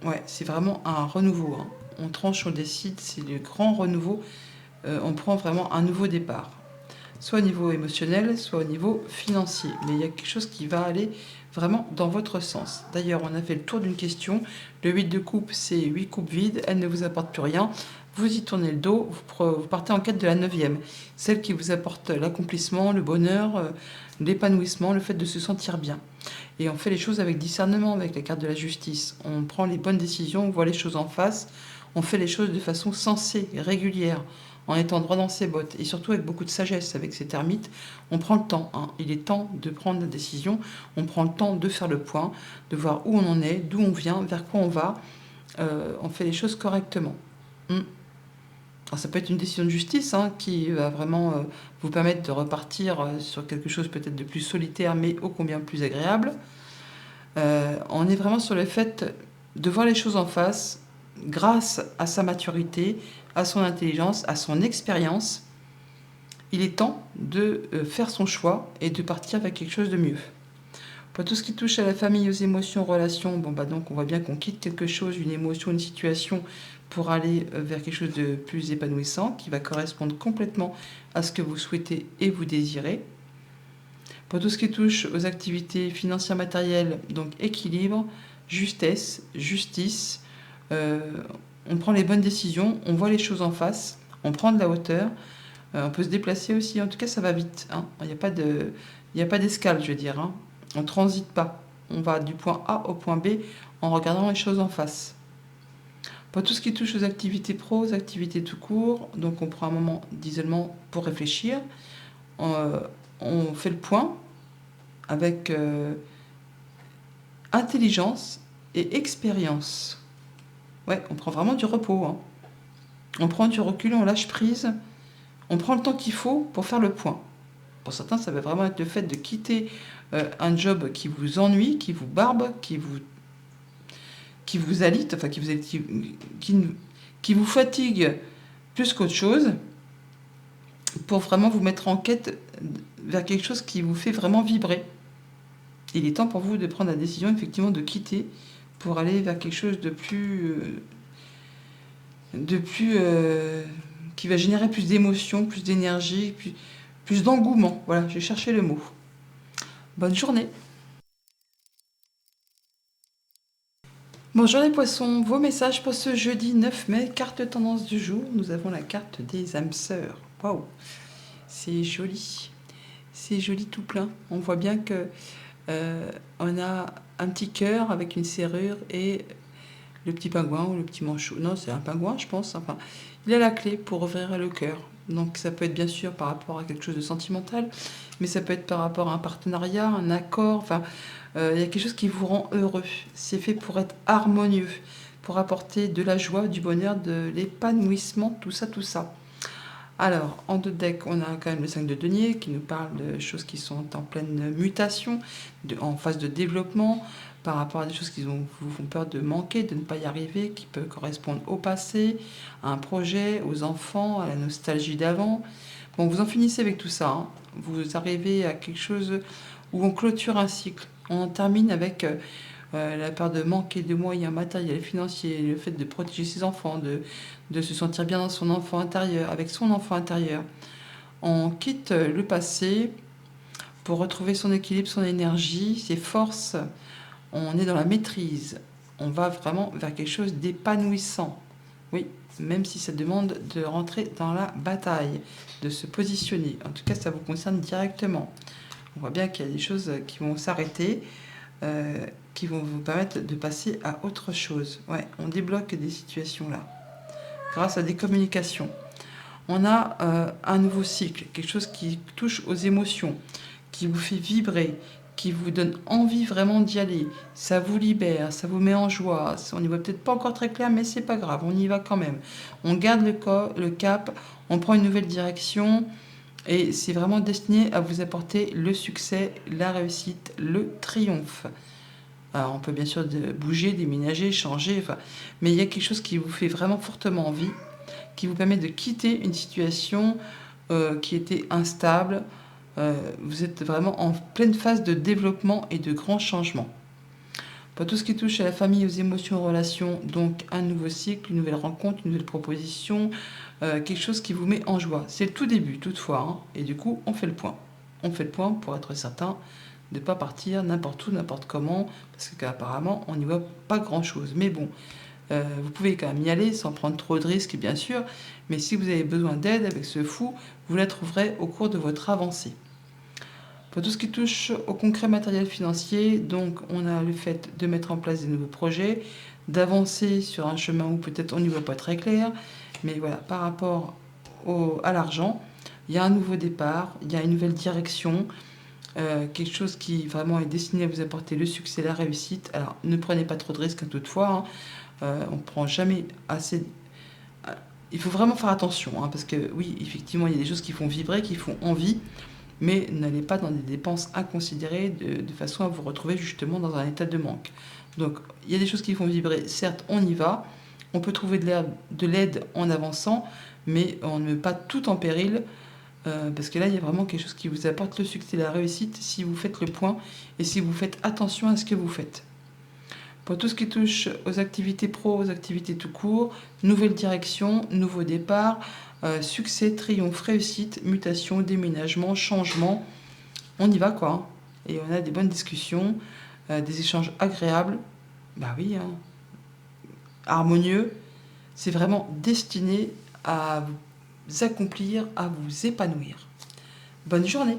Ouais, c'est vraiment un renouveau, hein. On tranche, on décide, c'est le grand renouveau. On prend vraiment un nouveau départ. Soit au niveau émotionnel, soit au niveau financier. Mais il y a quelque chose qui va aller vraiment dans votre sens. D'ailleurs, on a fait le tour d'une question. Le 8 de coupe, c'est 8 coupes vides. Elle ne vous apporte plus rien. Vous y tournez le dos. Vous partez en quête de la 9e. Celle qui vous apporte l'accomplissement, le bonheur, l'épanouissement, le fait de se sentir bien. Et on fait les choses avec discernement, avec la carte de la justice. On prend les bonnes décisions, on voit les choses en face. On fait les choses de façon sensée, régulière, en étant droit dans ses bottes, et surtout avec beaucoup de sagesse, avec cette ermite. On prend le temps, hein. Il est temps de prendre la décision, on prend le temps de faire le point, de voir où on en est, d'où on vient, vers quoi on va. On fait les choses correctement. Alors, ça peut être une décision de justice, hein, qui va vraiment vous permettre de repartir sur quelque chose peut-être de plus solitaire, mais ô combien plus agréable. On est vraiment sur le fait de voir les choses en face, grâce à sa maturité, à son intelligence, à son expérience. Il est temps de faire son choix et de partir vers quelque chose de mieux. Pour tout ce qui touche à la famille, aux émotions, aux relations, bon bah donc on voit bien qu'on quitte quelque chose, une émotion, une situation, pour aller vers quelque chose de plus épanouissant, qui va correspondre complètement à ce que vous souhaitez et vous désirez. Pour tout ce qui touche aux activités financières, matérielles, donc équilibre, justesse, justice, on prend les bonnes décisions, on voit les choses en face, on prend de la hauteur, on peut se déplacer aussi, en tout cas ça va vite, hein. Il n'y a pas d'escale, je veux dire, hein. On ne transite pas, on va du point A au point B en regardant les choses en face. Pour tout ce qui touche aux activités pro, aux activités tout court, donc on prend un moment d'isolement pour réfléchir, on fait le point avec intelligence et expérience. Ouais, on prend vraiment du repos, hein. On prend du recul, on lâche prise, on prend le temps qu'il faut pour faire le point. Pour certains, ça va vraiment être le fait de quitter un job qui vous ennuie, qui vous barbe, qui vous alite, enfin qui vous fatigue plus qu'autre chose, pour vraiment vous mettre en quête vers quelque chose qui vous fait vraiment vibrer. Il est temps pour vous de prendre la décision effectivement de quitter pour aller vers quelque chose de plus qui va générer plus d'émotions, plus d'énergie, plus d'engouement. Voilà, j'ai cherché le mot. Bonne journée. Bonjour les poissons, vos messages pour ce jeudi 9 mai, carte tendance du jour. Nous avons la carte des âmes sœurs. Waouh, c'est joli. C'est joli tout plein. On voit bien que on a un petit cœur avec une serrure et le petit pingouin ou le petit manchot. Non, c'est un pingouin, je pense. Enfin, il a la clé pour ouvrir le cœur. Donc ça peut être bien sûr par rapport à quelque chose de sentimental, mais ça peut être par rapport à un partenariat, un accord. Enfin, il y a quelque chose qui vous rend heureux. C'est fait pour être harmonieux, pour apporter de la joie, du bonheur, de l'épanouissement, tout ça, tout ça. Alors, en deux decks, on a quand même le 5 de denier qui nous parle de choses qui sont en pleine mutation, en phase de développement, par rapport à des choses qui vous font peur de manquer, de ne pas y arriver, qui peuvent correspondre au passé, à un projet, aux enfants, à la nostalgie d'avant. Bon, vous en finissez avec tout ça, hein. Vous arrivez à quelque chose où on clôture un cycle. On en termine avec la peur de manquer de moyens matériels, financiers, le fait de protéger ses enfants, de se sentir bien dans son enfant intérieur, avec son enfant intérieur. On quitte le passé pour retrouver son équilibre, son énergie, ses forces. On est dans la maîtrise. On va vraiment vers quelque chose d'épanouissant. Oui, même si ça demande de rentrer dans la bataille, de se positionner. En tout cas, ça vous concerne directement. On voit bien qu'il y a des choses qui vont s'arrêter, qui vont vous permettre de passer à autre chose. Ouais, on débloque des situations là, grâce à des communications. On a un nouveau cycle, quelque chose qui touche aux émotions, qui vous fait vibrer, qui vous donne envie vraiment d'y aller. Ça vous libère, ça vous met en joie. On n'y voit peut-être pas encore très clair, mais c'est pas grave, on y va quand même. On garde le cap, on prend une nouvelle direction, et c'est vraiment destiné à vous apporter le succès, la réussite, le triomphe. Alors, on peut bien sûr bouger, déménager, changer, enfin, mais il y a quelque chose qui vous fait vraiment fortement envie, qui vous permet de quitter une situation qui était instable. Vous êtes vraiment en pleine phase de développement et de grands changements. Pour tout ce qui touche à la famille, aux émotions, aux relations, donc un nouveau cycle, une nouvelle rencontre, une nouvelle proposition, quelque chose qui vous met en joie. C'est le tout début, toutefois, hein, et du coup, on fait le point. On fait le point pour être certain de ne pas partir n'importe où, n'importe comment, parce qu'apparemment, on n'y voit pas grand-chose. Mais bon, vous pouvez quand même y aller sans prendre trop de risques, bien sûr, mais si vous avez besoin d'aide avec ce fou, vous la trouverez au cours de votre avancée. Pour tout ce qui touche au concret matériel financier, donc on a le fait de mettre en place des nouveaux projets, d'avancer sur un chemin où peut-être on n'y voit pas très clair, mais voilà, par rapport à l'argent, il y a un nouveau départ, il y a une nouvelle direction, quelque chose qui vraiment est destiné à vous apporter le succès, la réussite. Alors ne prenez pas trop de risques toutefois, hein. On ne prend jamais assez. Il faut vraiment faire attention, hein, parce que oui, effectivement, il y a des choses qui font vibrer, qui font envie, mais n'allez pas dans des dépenses inconsidérées de façon à vous retrouver justement dans un état de manque. Donc, il y a des choses qui font vibrer, certes, on y va, on peut trouver de l'aide en avançant, mais on ne met pas tout en péril, parce que là, il y a vraiment quelque chose qui vous apporte le succès, la réussite, si vous faites le point et si vous faites attention à ce que vous faites. Pour tout ce qui touche aux activités pro, aux activités tout court, nouvelle direction, nouveau départ, succès, triomphe, réussite, mutation, déménagement, changement, on y va quoi, hein. Et on a des bonnes discussions, des échanges agréables, bah oui, hein, harmonieux. C'est vraiment destiné à vous accomplir, à vous épanouir. Bonne journée!